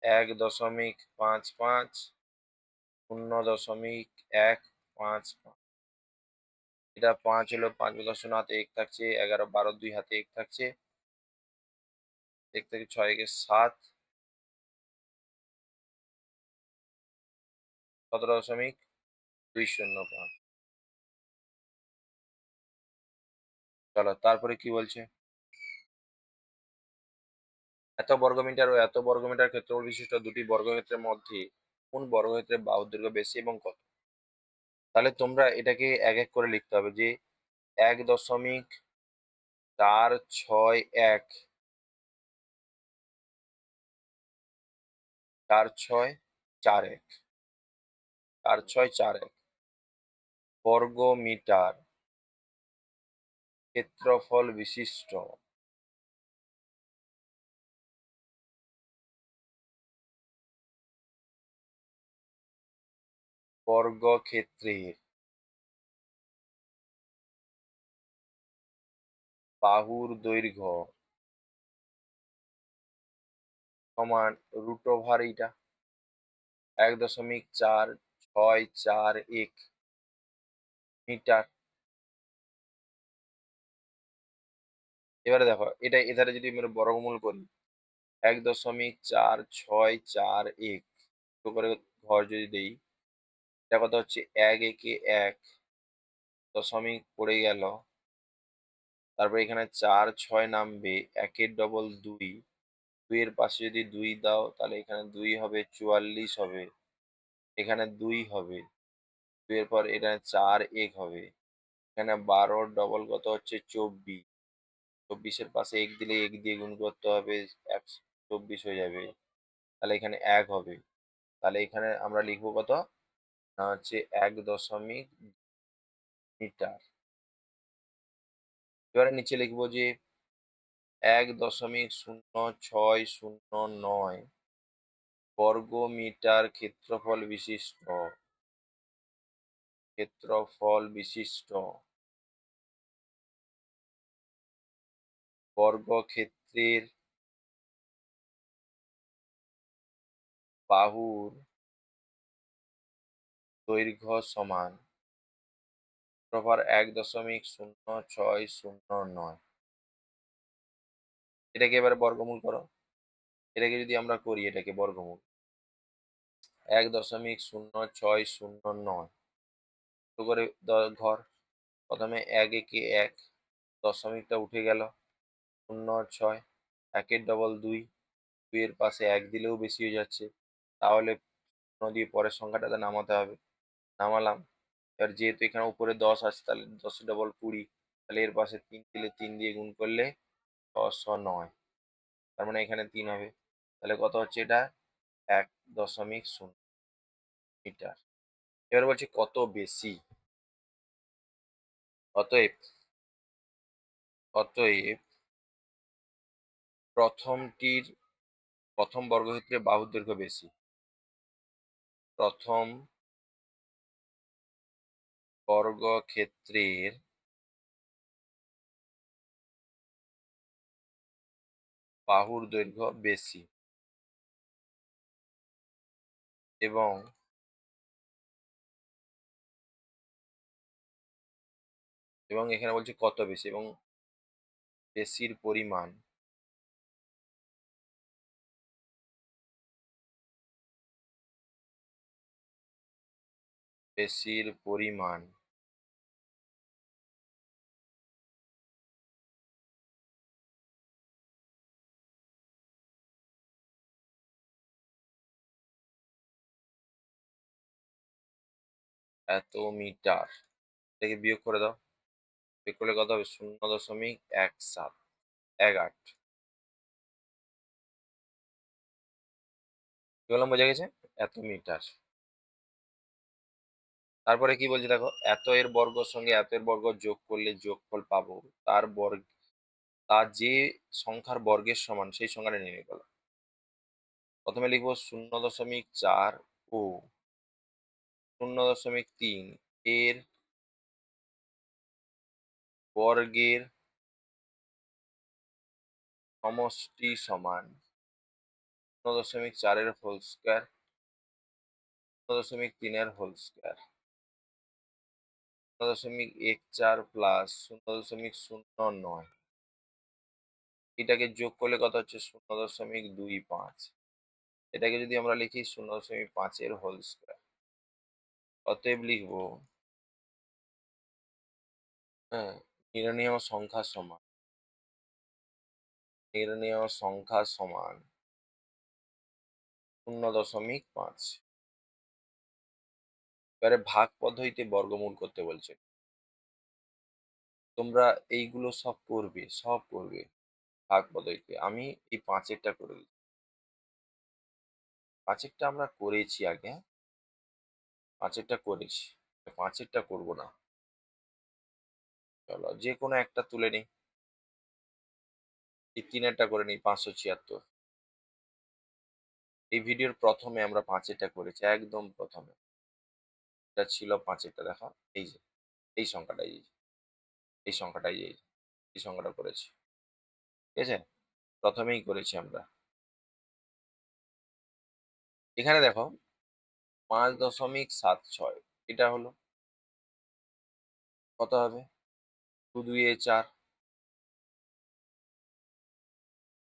[SPEAKER 1] 1.55, 0.155। এটা 5 হলো, 5 দশমিক হাতে 1 থাকছে, 11 12 2 হাতে 1 থাকছে, 1 থেকে 6 একে 7, 17.205। চলো তারপরে কি বলছে? এত বর্গমিটার ও এত বর্গমিটার ক্ষেত্রফল বিশিষ্ট দুটি বর্গক্ষেত্রের মধ্যে কোন বর্গক্ষেত্রের বাহুর দৈর্ঘ্য বেশি এবং কত? তাহলে তোমরা এটাকে এক এক করে লিখতে হবে যে 1.461 4641 4641 বর্গমিটার ক্ষেত্রফল বিশিষ্ট বর্গক্ষেত্রের বাহুর দৈর্ঘ্য সমান রুট ওভার এইটা 1.4641 মিটার। এবারে দেখো, এটা এধারে যদি আমরা বর্গমূল করি 1.4641 করে ঘর যদি দেই, এটা কত হচ্ছে? 1 একে 1 দশমিক পড়ে গেল, তারপর এখানে 4 6 নামবে, 1 ডবল 2, 2 এর পাশে যদি 2 দাও তাহলে এখানে 2 হবে, 44 হবে, এখানে 2 হবে, 2 এর পর এখানে 4 1 হবে, এখানে 12 ডবল কত হচ্ছে? 24, 24 এর পাশে 1 দিলে 1 দিয়ে গুণ করতে হবে, 124 হয়ে যাবে, তাহলে এখানে 1 হবে। তাহলে এখানে আমরা লিখবো কত? না হচ্ছে 1 দশমিক মিটার। এবারে নিচে লিখবো যে 1.0609 বর্গমিটার ক্ষেত্রফল বিশিষ্ট বর্গক্ষেত্রের বাহুর দৈর্ঘ্য সমান প্রভার 1.0609। এটাকে এবারে বর্গমূল করো। এটাকে যদি আমরা করি, এটাকে বর্গমূল 1.0609 করে ঘর, প্রথমে 1 একে 1 দশমিকটা উঠে গেল, 0.6, 1 ডবল 2, 2 এর পাশে 1 দিলেও বেশি হয়ে যাচ্ছে, তাহলে 0 দিয়ে পরের সংখ্যাটাতে নামাতে হবে। নামালাম। এবার যেহেতু এখানে উপরে 10 আছে তাহলে 10 ডবল 20, তাহলে এর পাশে 3 দিলে 3 দিয়ে গুণ করলে 609, তার মানে এখানে 3 হবে। তাহলে কত হচ্ছে এটা? 1.0 মিটার। এবার বলছি কত বেশি। অতএব অতএব প্রথম বর্গক্ষেত্রে বাহুর দৈর্ঘ্য বেশি। প্রথম বর্গক্ষেত্রের বাহুর দৈর্ঘ্য বেশি এবং এখানে বলছে কত বেশি, এবং বেশির পরিমাণ বেশির পরিমাণ এত মিটার। থেকে বিয়োগ করে দাও। বিয়োগ করলে কত হবে? 0.1718। কি বললাম বোঝা গেছে? এত মিটার। তারপরে কি বলছে দেখো, এত এর বর্গর সঙ্গে এত এর বর্গ যোগ করলে যোগফল পাবো। তার বর্গ, তা যে সংখ্যার বর্গের সমান সেই সংখ্যাটা নির্ণয় করো। প্রথমে লিখবো 0.4 ও 0.3 এর বর্গের সমষ্টি সমান 0.4 এর হোল স্কয়ার, 0.3 এর হোল স্কয়ার, 0.14 প্লাস 0.09। এটাকে যোগ করলে কত হচ্ছে? 0.25। এটাকে যদি আমরা লিখি 0.5 এর হোল স্কয়ার। অতএব লিখবো, হ্যাঁ, নির্ণেয় সংখ্যা সমান, নির্ণেয় সংখ্যা সমান 0.5। এবারে ভাগ পদ্ধতিতে বর্গমূল করতে বলছে। তোমরা এইগুলো সব করবে, সব করবে ভাগ পদ্ধতিতে। আমি এই 5-এরটা করে দিই। 5-এরটা আমরা করেছি আগে, 5-এরটা করেছি, 5-এরটা করবো না। চলো যে কোনো একটা তুলে নিই। এই 3-এরটা করে নিই, 576। এই ভিডিওর প্রথমে আমরা 5-এরটা করেছি, একদম প্রথমে। এটা ছিল 5-এরটা, দেখো এই যে এই সংখ্যাটা, এই যে এই সংখ্যাটা, এই যে এই সংখ্যাটা করেছি। ঠিক আছে, প্রথমেই করেছি আমরা। এখানে দেখো 5.76, এটা হলো কত হবে? 2 2 4,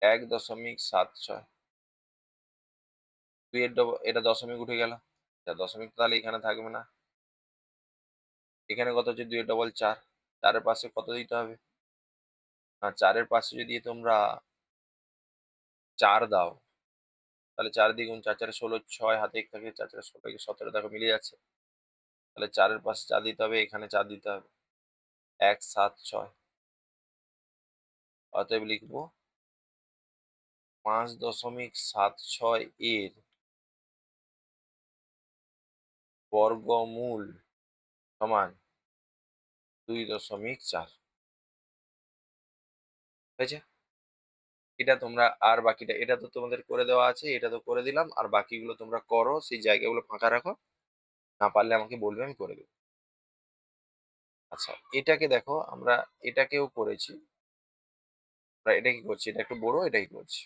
[SPEAKER 1] 1.76। 2 এর এটা দশমিক উঠে গেল, দশমিক তাহলে এখানে থাকবে না। এখানে কত হচ্ছে? 2 4, 4-এর পাশে কত দিতে হবে? আর 4-এর পাশে যদি তোমরা 4 দাও, তাহলে 4 দ্বিগুণ 4 4 16, 6 হাতে 1 থাকে, 4 4 16 17, দেখো মিলে যাচ্ছে। তাহলে 4-এর পাশে 4 দিতে হবে, এখানে 4 দিতে হবে। 176। অতএব লিখবো 5.76 এর বর্গমূল সমান 2.4। হয়েছে? এটা তোমরা, আর বাকিটা এটা তো তোমাদের করে দেওয়া আছে, এটা তো করে দিলাম। আর বাকিগুলো তোমরা করো, সেই জায়গাগুলো ফাঁকা রাখো। না পারলে আমাকে বলবে, আমি করে দেবো। আচ্ছা, এটাকে দেখো, আমরা এটাকেও করেছি। আমরা এটা কি করছি? এটা একটু বড়, এটাই করছি।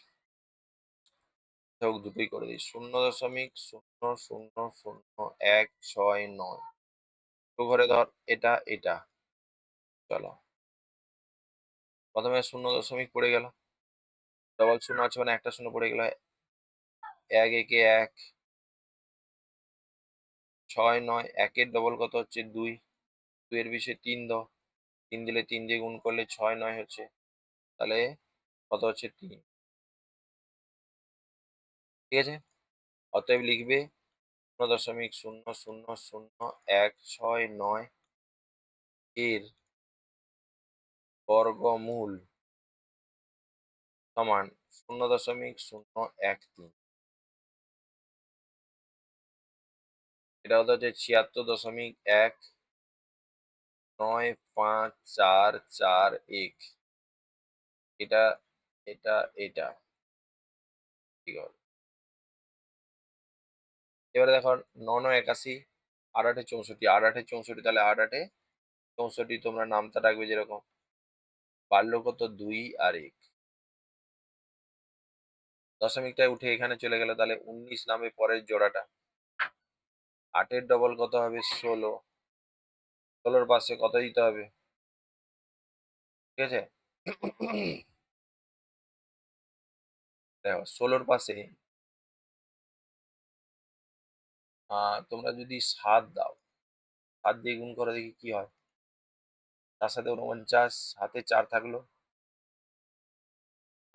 [SPEAKER 1] হোক, দুটোই করে দিই। 0.000169। তো ঘরে ধর এটা এটা। চলো, প্রথমে 0 দশমিক পড়ে গেল, ডবল শূন্য আছে মানে একটা শূন্য পড়ে গেল। 1 একে 1, 6 9, 1-এর ডবল কত হচ্ছে? 2। 2 এর বিষয়ে 3 দাও, 3 দিলে 3 দিয়ে গুণ করলে 6 9 হচ্ছে। তাহলে কত হচ্ছে? 3। ঠিক আছে, অতএব লিখবে 0.000169 এর বর্গমূল সমান 0.013। এটা হচ্ছে 76.19541। এটা এটা এটা ঠিক আছে। এবারে দেখো 9 9 81, 8 8 64, 8 8 64, তাহলে 8 8 64 তোমরা নামটা রাখবে যেরকম। বাড়লো কত? 2 আর 1। দশমিকটা উঠে এখানে চলে গেল, তাহলে 19 নামে পরের জোড়াটা। 8-এর ডবল কত হবে? 16। 16-র পাশে কত দিতে হবে? ঠিক আছে, দেখো 16-র পাশে তোমরা যদি 7 দাও, 7 দিয়ে গুণ করে দেখি কি হয়। তার সাথে 49, হাতে 4 থাকলো,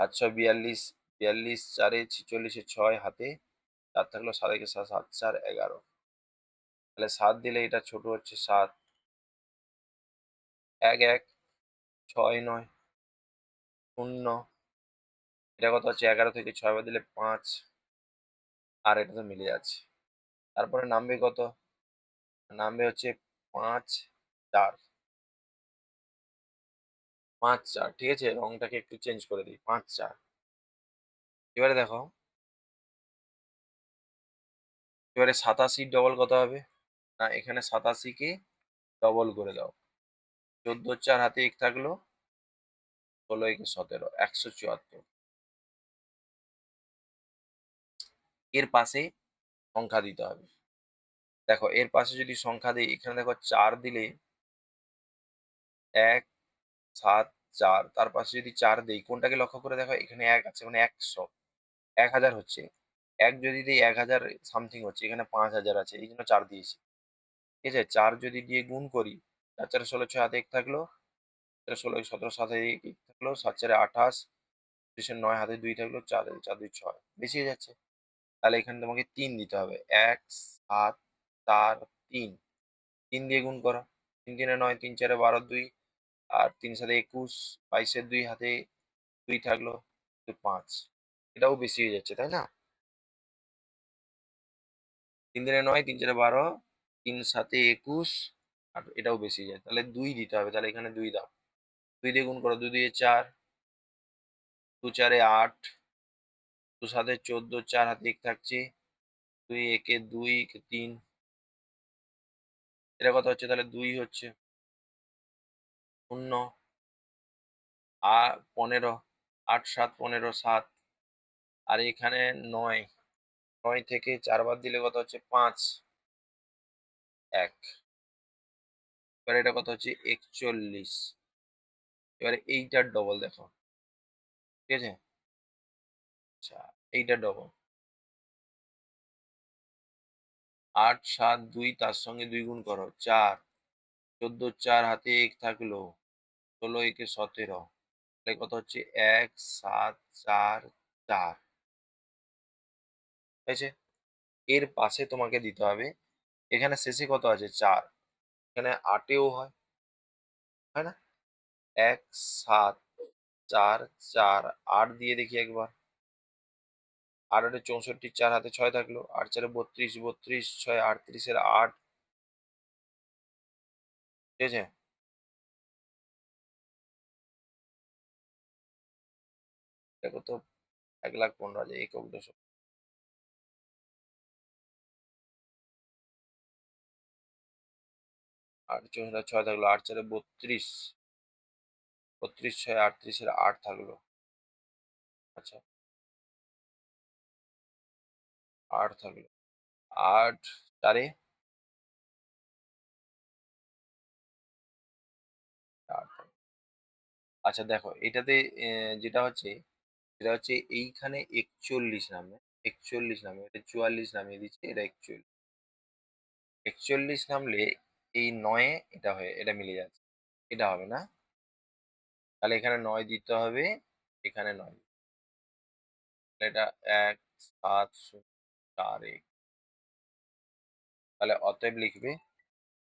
[SPEAKER 1] 7 6 42, 42 4 46, 6 হাতে 4 থাকলো, 7 7 7 4 11। তাহলে 7 দিলে এটা ছোট হচ্ছে 7, 1 1, 6 9, 0, এটা কত হচ্ছে 11 থেকে 6 বাদ দিলে 5, আর এটা তো মিলে যাচ্ছে। তারপরে নামবে কত? নামবে হচ্ছে 5 4, 5 4, ঠিক আছে? রংটাকে একটু চেঞ্জ করে দিই, 5 4। এবারে দেখো, এবারে 87 ডবল কত হবে? না, এখানে 87 কে ডবল করে দাও। 14 4 হাতে 1 থাকলো, 16 একে 17, 174। এর পাশে সংখ্যা দিতে হবে। দেখো এর পাশে যদি সংখ্যা দিই, এখানে দেখো 4 দিলে 1 7 4, তার পাশে যদি 4 দেই, কোনটাকে লক্ষ্য করে দেখো, এখানে 1 আছে মানে 100, 1000 হচ্ছে। 1 যদি দিই 1000 সামথিং হচ্ছে, এখানে 5000 আছে, এই জন্য 4 দিয়েছি। ঠিক আছে? 4 যদি দিয়ে গুণ করি, 4 4 16, 6 হাতে 1 থাকলো, 16 17 7 হাতে 1 থাকলো, 7 4 28, 9 হাতে 2 থাকলো, 4 4 2 6, বেশি হয়ে যাচ্ছে। তাহলে এখানে তোমাকে 3 দিতে হবে। 1 7 4 3, 3 দিয়ে গুণ করো। 3 3 9, 3 4 12 2, আর 3 7 21, 22 এর 2 হাতে 2 থাকলো, 5। এটাও বেশি হয়ে যাচ্ছে, তাই না? 3 3 9, 3 4 12, 3 7 21, আর এটাও বেশি হয়ে যায়। তাহলে 2 দিতে হবে। তাহলে এখানে 2 দাও। 2 দিয়ে গুণ করো, 2 দিয়ে 4, 2 4 8, 2 7 14, 4 হাতে 1 থাকছে, 2 1 2, 3, এটা কত হচ্ছে? তাহলে 2 হচ্ছে 0, 15, 8 7 15 7, আর এখানে 9, 9 থেকে 4 বাদ দিলে কত হচ্ছে? 5 1। এবার এটা কত হচ্ছে? 41। এবারে এইটার ডবল দেখো, ঠিক আছে? আচ্ছা, এইটার ডবল 8 7 2, তার সঙ্গে 2 গুণ করো 4, 14 4 হাতে 1 থাকলো, 16 একে 17, তাহলে কত হচ্ছে? 1 7 4 4, ঠিক আছে? এর পাশে তোমাকে দিতে হবে, এখানে শেষে কত আছে? 4, এখানে 8 এও হয়, হয় না? 1 7 4 4, 8 দিয়ে দেখি একবার। 8 8 64, 4 হাতে 6 থাকলো, 8 4 32, 32 6 38 এর 8, ঠিক আছে? দেখো তো, 1,15,000 একক দশক। 8 64 6 থাকলো, 8 4 32, 32 6 38 এর 8 থাকলো। আচ্ছা, 8 থাকলো, 8 4 8 থাকলো। আচ্ছা দেখো, এটাতে যেটা হচ্ছে, সেটা হচ্ছে এইখানে 41 নামে, 41 নামে, এটা 44 নামিয়ে দিচ্ছে, এটা 41। 41 নামলে এই 9 এ এটা হয়ে এটা মিলে যাচ্ছে। এটা হবে না? তাহলে এখানে 9 দিতে হবে, এখানে 9। এটা 1 7 0 4 1। তাহলে অতএব লিখবে,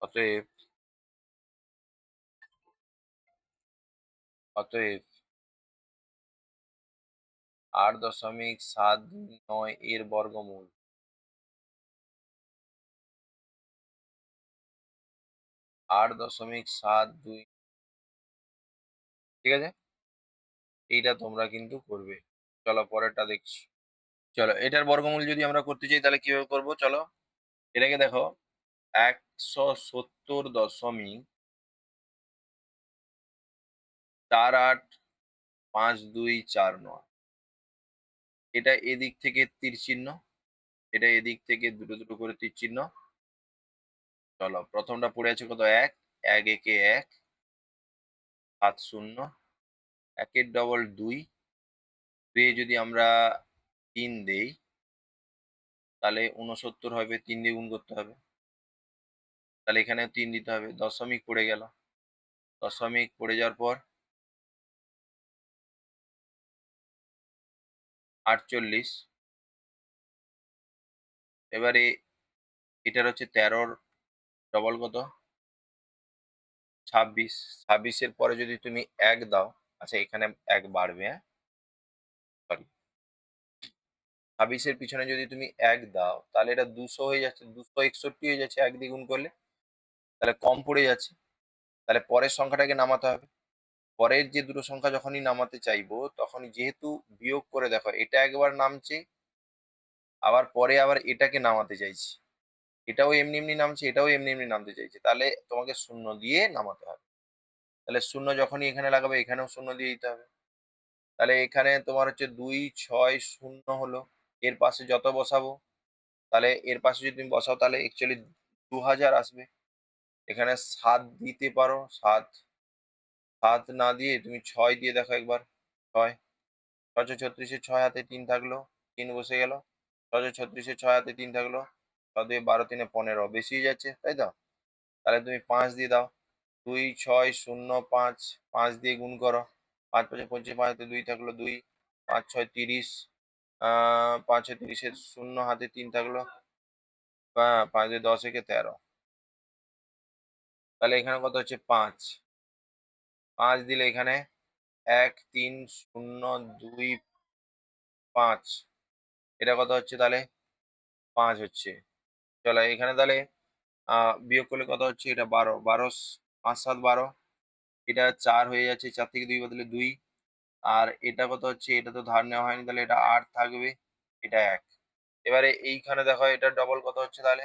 [SPEAKER 1] অতএব, অতএব 8.729 এর বর্গমূল, 8.72, ঠিক আছে? এইটা তোমরা কিন্তু করবে। চলো পরেরটা দেখছি। চলো এটার বর্গমূল যদি আমরা করতে চাই, তাহলে কিভাবে করবো? চলো এটাকে দেখো, 170.485249, এটা এদিক থেকে তীর চিহ্ন, এটা এদিক থেকে দুটো দুটো করে তীর চিহ্ন। চলো প্রথমটা পড়ে আছে কত? 1, 1 একে 1, 7 0, 1 এর ডবল 2, 2 এ যদি আমরা 3 দেই, তাহলে 69 হবে, 3 দিয়ে গুণ করতে হবে। তাহলে এখানে 3 দিতে হবে, দশমিক পড়ে গেল। দশমিক পড়ে যাওয়ার পর 48, এবারে এটার হচ্ছে 13 ডবল কত? 26। 26 এর পরে যদি তুমি ১ দাও, আচ্ছা এখানে ১ বাড়বে, হ্যাঁ? সরি। ২৬ এর পিছনে যদি তুমি ১ দাও, তাহলে এটা ২০০ হয়ে যাচ্ছে। ২৬১ হয়ে যাচ্ছে ১ দিয়ে গুণ করলে। তাহলে কম পড়ে যাচ্ছে। তাহলে পরের সংখ্যাটাকে নামাতে হবে। পরের যে দুটো সংখ্যা যখনই নামাতে চাইবো, তখনই যেহেতু বিয়োগ করে দেখো, এটা একবার নামছে, আবার পরে আবার এটাকে নামাতে চাইছি। এটাও এমনি, এমনি নামছে, এটাও এমনি, এমনি নামতে চাইছে। তাহলে তোমাকে ০ দিয়ে নামাতে হবে। তাহলে ০ যখনই এখানে লাগাবে, এখানেও ০ দিয়ে দিতে হবে। তাহলে এখানে তোমার হচ্ছে ২, ৬, ০ হলো। এর পাশে যত বসাবো, তাহলে এর পাশে যদি তুমি বসাও তাহলে অ্যাকচুয়ালি ২০০০ আসবে। এখানে ৭ দিতে পারো, ৭। ৭ না দিয়ে তুমি ৬ দিয়ে দেখো একবার। ৬। ৬ × ৩৬ এর ৬ হাতে ৩ থাকলো। ৩ বসে গেল। ৬ × ৩৬ এর ৬ হাতে ৩ থাকলো। ৬ দুয়ে ১২, ৩ এ ১৫ বেশি হয়ে যাচ্ছে, তাই তো? তাহলে তুমি ৫ দিয়ে দাও। ২, ৬, ০, ৫। ৫ দিয়ে গুণ করো। ৫ × ৫ = ২৫, ৫ হাতে ২ থাকলো ২। ৫ × ৬ = ৩০। ৫ × ৩০ এর ০ হাতে ৩ থাকলো। ৫ দিয়ে ১০ একে ১৩। তাহলে এখানে কত হচ্ছে? ৫। ৫ দিলে এখানে ১, ৩, ০, ২, ৫। এটা কত হচ্ছে তাহলে? ৫ হচ্ছে। চলো এখানে তাহলে আ বিয়োগ করলে কত হচ্ছে? এটা ১২। ১২ ৫, ৭, ১২। এটা ৪ হয়ে যাচ্ছে। ৪ থেকে ২ বদলে ২। আর এটা কত হচ্ছে? এটা তো ধার নেওয়া হয়নি, তাহলে এটা ৮ থাকবে। এটা ১। এবারে এইখানে দেখো এটা ডবল কত হচ্ছে তাহলে?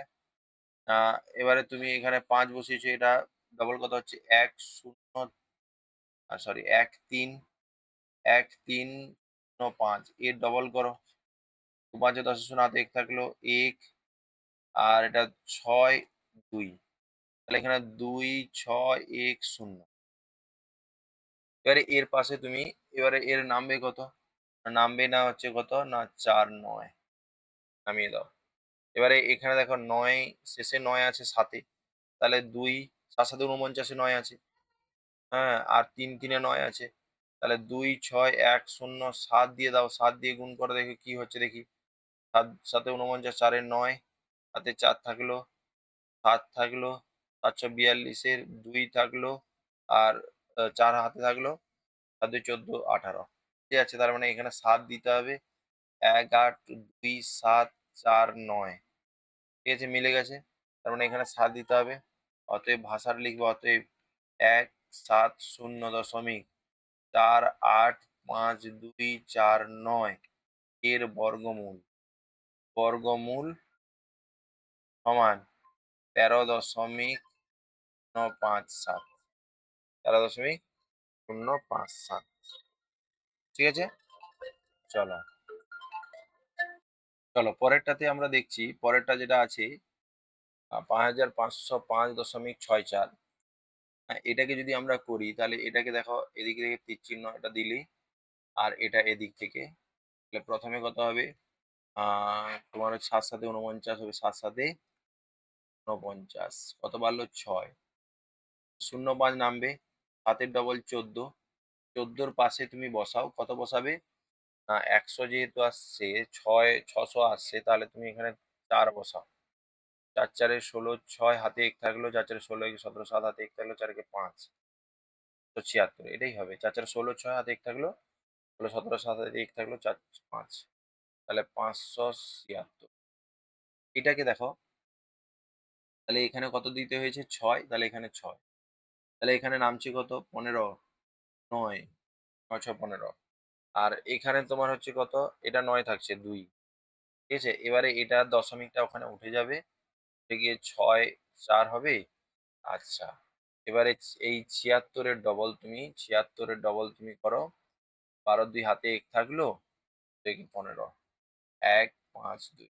[SPEAKER 1] আ এবারে তুমি এখানে ৫ বসিয়েছো, এটা ডবল কত হচ্ছে? ১, ০ সরি ১, ৩, ১, ৩, ০, ৫ এর ডবল করো। ৫ এ ১০ এর ০ হাতে ১ থাকলো ১ আর এটা ৬, ২। তাহলে এখানে ২, ৬, ১, ০। এবারে এর পাশে তুমি এবারে এর নামবে কত? নামবে না হচ্ছে কত? না ৪, ৯ নামিয়ে দাও। এবারে এখানে দেখো ৯ শেষে ৯ আছে ৭ এ। তাহলে ২ ৭, ৭ ৪৯ এ ৯ আছে। হ্যাঁ? আর ৩, ৩ এ ৯ আছে। তাহলে ২, ৬, ১, ০, ৭ দিয়ে দাও। ৭ দিয়ে গুণ করে দেখি কি হচ্ছে দেখি। ৭, ৭ এ ৪৯, ৪ এ ৯, হাতে ৪ থাকলো, ৭ থাকলো, ৭৪২ এর ২ থাকলো, আর ৪ হাতে থাকলো, ৭ ২ ১৪, ১৮। ঠিক আছে? তার মানে এখানে ৭ দিতে হবে। ১, ৮, ২, ৭, ৪, ৯। ঠিক আছে? মিলে গেছে। তার মানে এখানে ৭ দিতে হবে। অতএব ভাষাটা লিখবে অতএব ১, ৭, ০ দশমিক ৪, ৮, ৫, ২, ৪, ৯ এর বর্গমূল। বর্গমূল সমান ১৩.০৫৭। ১৩.০৫৭। ঠিক আছে? চলো। চলো পরেরটাতে আমরা দেখছি। পরেরটা যেটা আছে ৫৫০৫.৬৪। এটাকে যদি আমরা করি তাহলে এটাকে দেখো এদিক থেকে তীর চিহ্ন এটা দিলেই, আর এটা এদিক থেকে। তাহলে ১ম এ কত হবে? আ তোমার ৭ ৭ এ ৪৯ হবে, ৭ ৭ এ ৪৯। কত বাড়লো? ৬। ০৫ নামবে। ৭ এর ডবল ১৪। ১৪ র পাশে তুমি বসাও। কত বসাবে? ১০০ যেহেতু আসছে, ৬০০ আসছে, তাহলে তুমি এখানে ৪ বসাও। ৪ ৪ এ ১৬, ৬ হাতে ১ থাকলো, ৪ ৪ এ ১৬, ১ ১৭, ৭ হাতে ১ থাকলো, ৪ একে ৫, ৭৭ এটাই হবে। ৪ ৪ এ ১৬, ৬ হাতে ১ থাকলো, ১৬ ১৭, ৭ হাতে ১ থাকলো, ৪ ৫। তাহলে ৫৭৬। এটাকে দেখো, তাহলে এখানে কত দিতে হয়েছে? ৬, তাহলে এখানে ৬। তাহলে এখানে নামছে কত? ১৫, ৯, ৯ ৬ ১৫। আর এখানে তোমার হচ্ছে কত? এটা ৯ থাকছে ২। ঠিক আছে? এবারে এটার দশমিকটা ওখানে উঠে যাবে। উঠে গিয়ে ৬ ৪ হবে। আচ্ছা। এবারে এই ৭৬ এর ডবল তুমি ৭৬ এর ডবল তুমি করো। ১২ ২ হাতে ১ থাকলো, ২ একে ১৫। ১ ৫ ২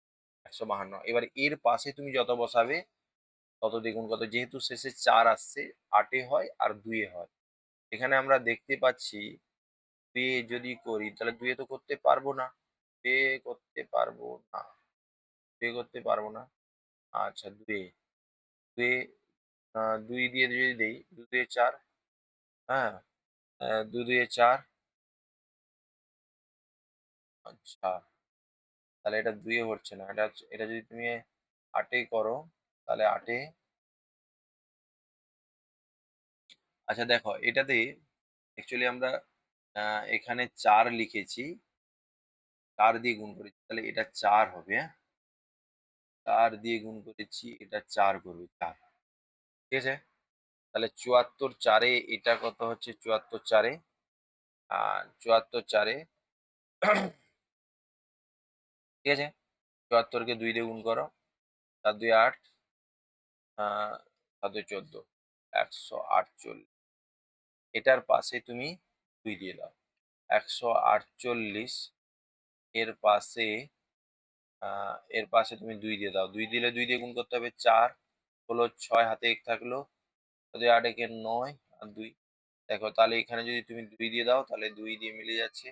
[SPEAKER 1] ১৫২। এবারে এর পাশে তুমি যত বসাবে তত দ্বিগুণ কত? যেহেতু শেষে ৪ আসছে, ৮ এ হয় আর ২ এ হয়। এখানে আমরা দেখতে পাচ্ছি ২ এ যদি করি তাহলে ২ এ তো করতে পারবো না। ২ এ করতে পারবো না। ২ এ করতে পারবো না। আচ্ছা ২ এ। ২ এ ২ দিয়ে যদি দেই, ২ ২ এ ৪, হ্যাঁ? ২ ২ এ ৪। আচ্ছা। তাহলে এটা ২ এ হচ্ছে না। এটা যদি তুমি ৮ এ করো, তাহলে ৮ এ আচ্ছা দেখো এটাতে অ্যাকচুয়ালি আমরা এখানে ৪ লিখেছি, ৪ দিয়ে গুণ করেছি। তাহলে এটা ৪ হবে, হ্যাঁ? ৪ দিয়ে গুণ করেছি, এটা ৪ করবে, ৪। ঠিক আছে? তাহলে ৭৪ ৪ এ এটা কত হচ্ছে ৭৪ ৪ এ ৭৪ ৪ এ ঠিক আছে? ৭৪ কে ২ দিয়ে গুণ করো। ৪ ২ ৮ আ ৭ ২ ১৪ ১৪৮। এটার পাশে তুমি ২ দিয়ে দাও। ১৪৮ এর পাশে আ এর পাশে তুমি ২ দিয়ে দাও। ২ দিলে ২ দিয়ে গুণ করতে হবে ৪ হলো ৬ হাতে ১ থাকলো। ৮ একে ৯ আর ২। দেখো তাহলে এখানে যদি তুমি ২ দিয়ে দাও তাহলে ২ দিয়ে মিলে যাচ্ছে।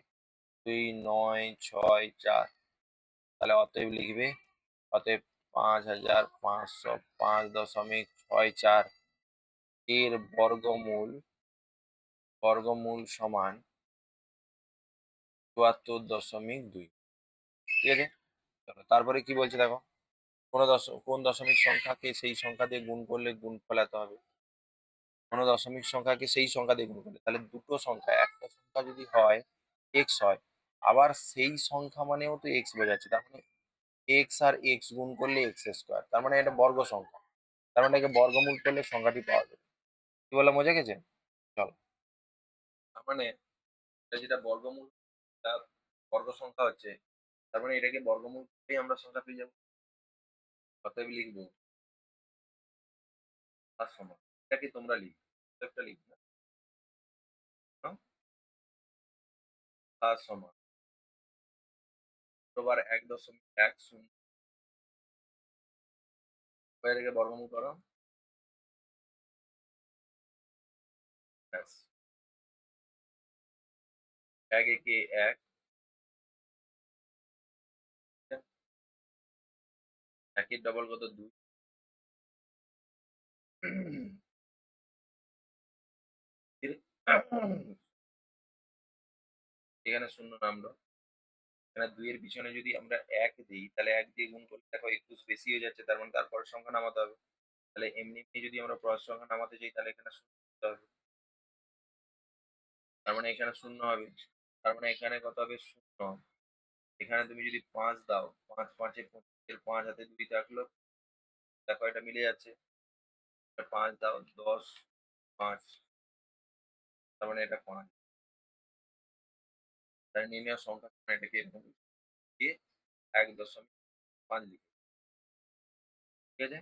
[SPEAKER 1] ২ ৯ ৬ ৪। তাহলে অতএব লিখবে অতএব ৫৫০৫.৬৪ এর বর্গমূল সমান ৭৪.২। ঠিক আছে? চলো তারপরে কি বলছে দেখো। কোন দশমিক সংখ্যাকে সেই সংখ্যা দিয়ে গুণ করলে গুণফল এত হবে। কোন দশমিক সংখ্যাকে সেই সংখ্যা দিয়ে গুণ করলে। তাহলে দুটো সংখ্যা, একটা সংখ্যা যদি হয় এক্স হয়, আবার সেই সংখ্যা মানেও তো এক্স বোঝাচ্ছে। তার মানে এক্স আর এক্স গুণ করলে এক্স স্কোয়ার। তার মানে এটা বর্গ সংখ্যা। তার মানে একে বর্গমূল করলে সংখ্যাটি পাওয়া যাবে। কি বললাম বোঝা গেছে? চলো। তার মানে এটা যেটা বর্গমূল, এটা বর্গ সংখ্যা হচ্ছে। তার মানে এটাকে বর্গমূল করলেই আমরা সংখ্যা পেয়ে যাবো। অতএব লিখবো তার সমান। এটাকে তোমরা লিখবে। একটা লিখবে, হ্যাঁ? তার সমান। আবার ১.১০। এটাকে বর্গমূল করো। ব্যাস। ১ একে ১। ১ এর ডবল কত? ২। এখানে ০ নামলো। এখানে ২ এর পিছনে যদি আমরা ১ দিই, তাহলে ১ দিয়ে গুণ করলে দেখো ২১ বেশি হয়ে যাচ্ছে। তার মানে তারপরের সংখ্যা নামাতে হবে। তাহলে এমনি যদি আমরা পরের সংখ্যা নামাতে চাই তাহলে এখানে ০ দিতে হবে। তার মানে এখানে ০ হবে। তার মানে এখানে কত হবে? ০। এখানে তুমি যদি ৫ দাও, ৫ ৫ এ ২৫ এর ৫ হাতে ২ থাকলো। দেখো এটা মিলে যাচ্ছে। ৫ দাও ১০ ৫। তার মানে এটা ৫। তাই নির্ণেয় সংখ্যা সমান এটাকে এরকম দিয়ে ১.৫ লিখি। ঠিক আছে?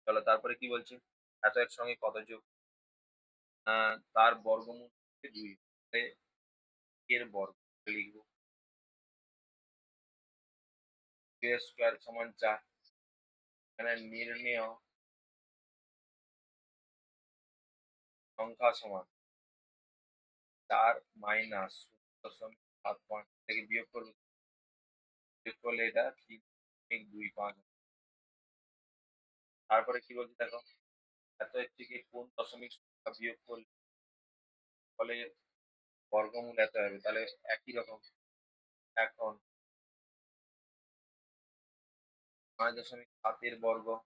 [SPEAKER 1] চলো তারপরে কি বলছে? এত এর সঙ্গে কত যোগ? আ তার বর্গমূল হচ্ছে ২। তাহলে এর বর্গ লিখব। ২ এর স্কয়ার সমান ৪। এখানে নির্ণেয় সংখ্যা সমান ৪ মাইনাস ০.৭৫ থেকে বিয়োগ করবে। বিয়োগ করলে এটা ৩.২৫। তারপরে কি বলছে দেখো। এত এর থেকে কোন দশমিক সংখ্যা বিয়োগ করলে ফলে বর্গমূল এত হবে। তাহলে একই রকম। এখন ৫.৭ এর বর্গ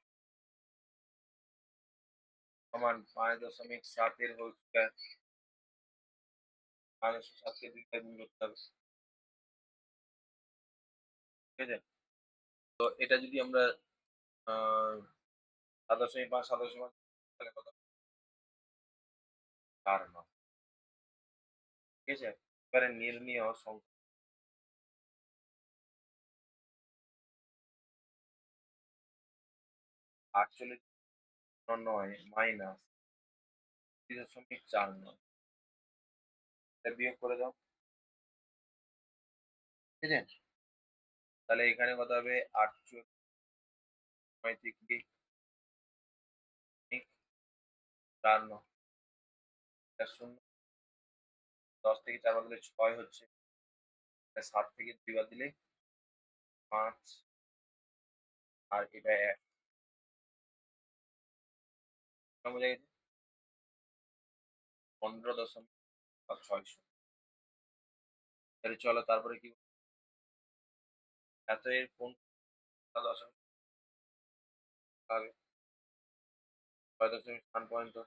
[SPEAKER 1] সমান ৫.৭ এর হোল স্কয়ার। ৫.৭ কে ২ দিয়ে গুণ করতে হবে। ঠিক আছে? তো এটা যদি আমরা আ ৭.৫ ৭.৫ তাহলে কত? ৪৯। ঠিক আছে? এবারে নির্ণীয় সংখ্যা ৪৮.৯ মাইনাস ৩.৪৯। এটা বিয়োগ করে দাও। ঠিক আছে? তাহলে এখানে কত হবে? ৪৮ থেকে ৪৯। এটা ০, ১০ থেকে ৪ বাদ দিলে ৬ হচ্ছে। এটা ৭ থেকে ২ বাদ দিলে ৫ আর এটা ১। বোঝা গেছে? ১৫.৬০০। তাহলে চলো তারপরে কি এত এর কোন দশমিক হবে? ৬.৫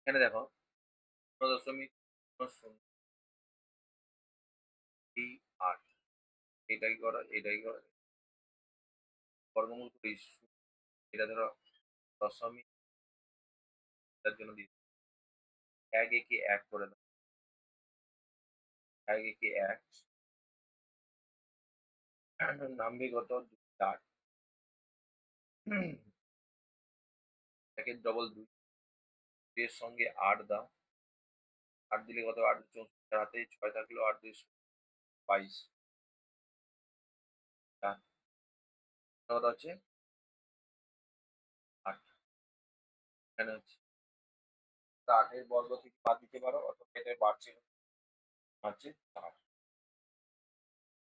[SPEAKER 1] এখানে দেখো 0.038 এটাই করো, এটাই করো, বর্গমূল করি। এটা ধরো দশমিক, এটার জন্য দিই 1 একে 1 করে দাও, 1 একে 1 নামবে কত 4, একের ডবল 2, 2 এর সঙ্গে 8 দাও, 8 দিলে কত, 8 64, হাতে 6 থাকলো, 8 2 22, কত হচ্ছে 8। এখানে হচ্ছে 8 এর বর্গ থেকে বাদ দিতে পারো, অথবা এটা বাড়ছে হচ্ছে 4,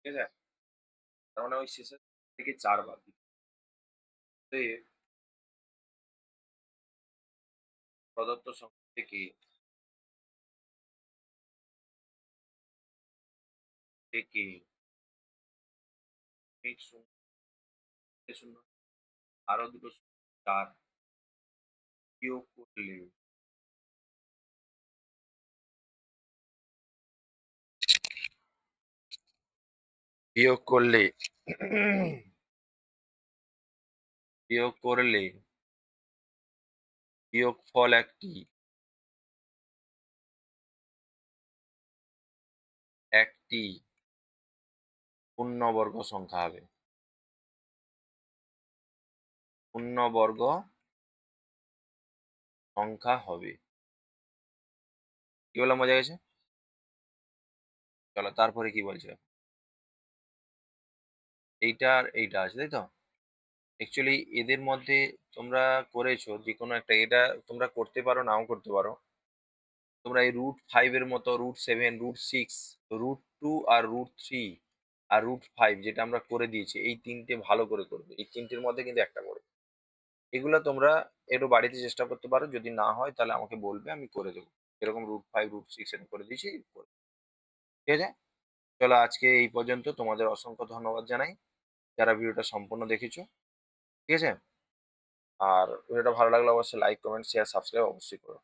[SPEAKER 1] ঠিক আছে? তার মানে ওই শেষের থেকে 4 বাদ দিতে হবে। প্রদত্ত সংখ্যা থেকে এই শূন্য শূন্য আরো দুটো 4 বিয়োগ করলে বিয়োগ করলে বিয়োগ করলে বিয়োগফল একটি পূর্ণবর্গ সংখ্যা হবে। পূর্ণবর্গ সংখ্যা হবে। কি বললাম, বোঝা গেছে? চলো তারপরে কি বলছে, এইটা আর এইটা আছে, তাই তো? অ্যাকচুয়ালি এদের মধ্যে তোমরা করেছো যে কোনো একটা, এটা তোমরা করতে পারো নাও করতে পারো। তোমরা এই √5 এর মতো, √7, √6, √2 আর √3 আর √5 যেটা আমরা করে দিয়েছি, এই তিনটে ভালো করে করবে। এই তিনটের মধ্যে কিন্তু একটা করবে। এগুলো তোমরা একটু বাড়িতে চেষ্টা করতে পারো, যদি না হয় তাহলে আমাকে বলবে, আমি করে দেবো। এরকম √5 √6 এটা করে দিয়েছি, ঠিক আছে? চলো আজকে এই পর্যন্ত। তোমাদের অসংখ্য ধন্যবাদ জানাই যারা ভিডিওটা সম্পূর্ণ দেখেছো, ঠিক আছে? আর ভিডিওটা ভালো লাগলে অবশ্যই লাইক, কমেন্ট, শেয়ার, সাবস্ক্রাইব অবশ্যই করো।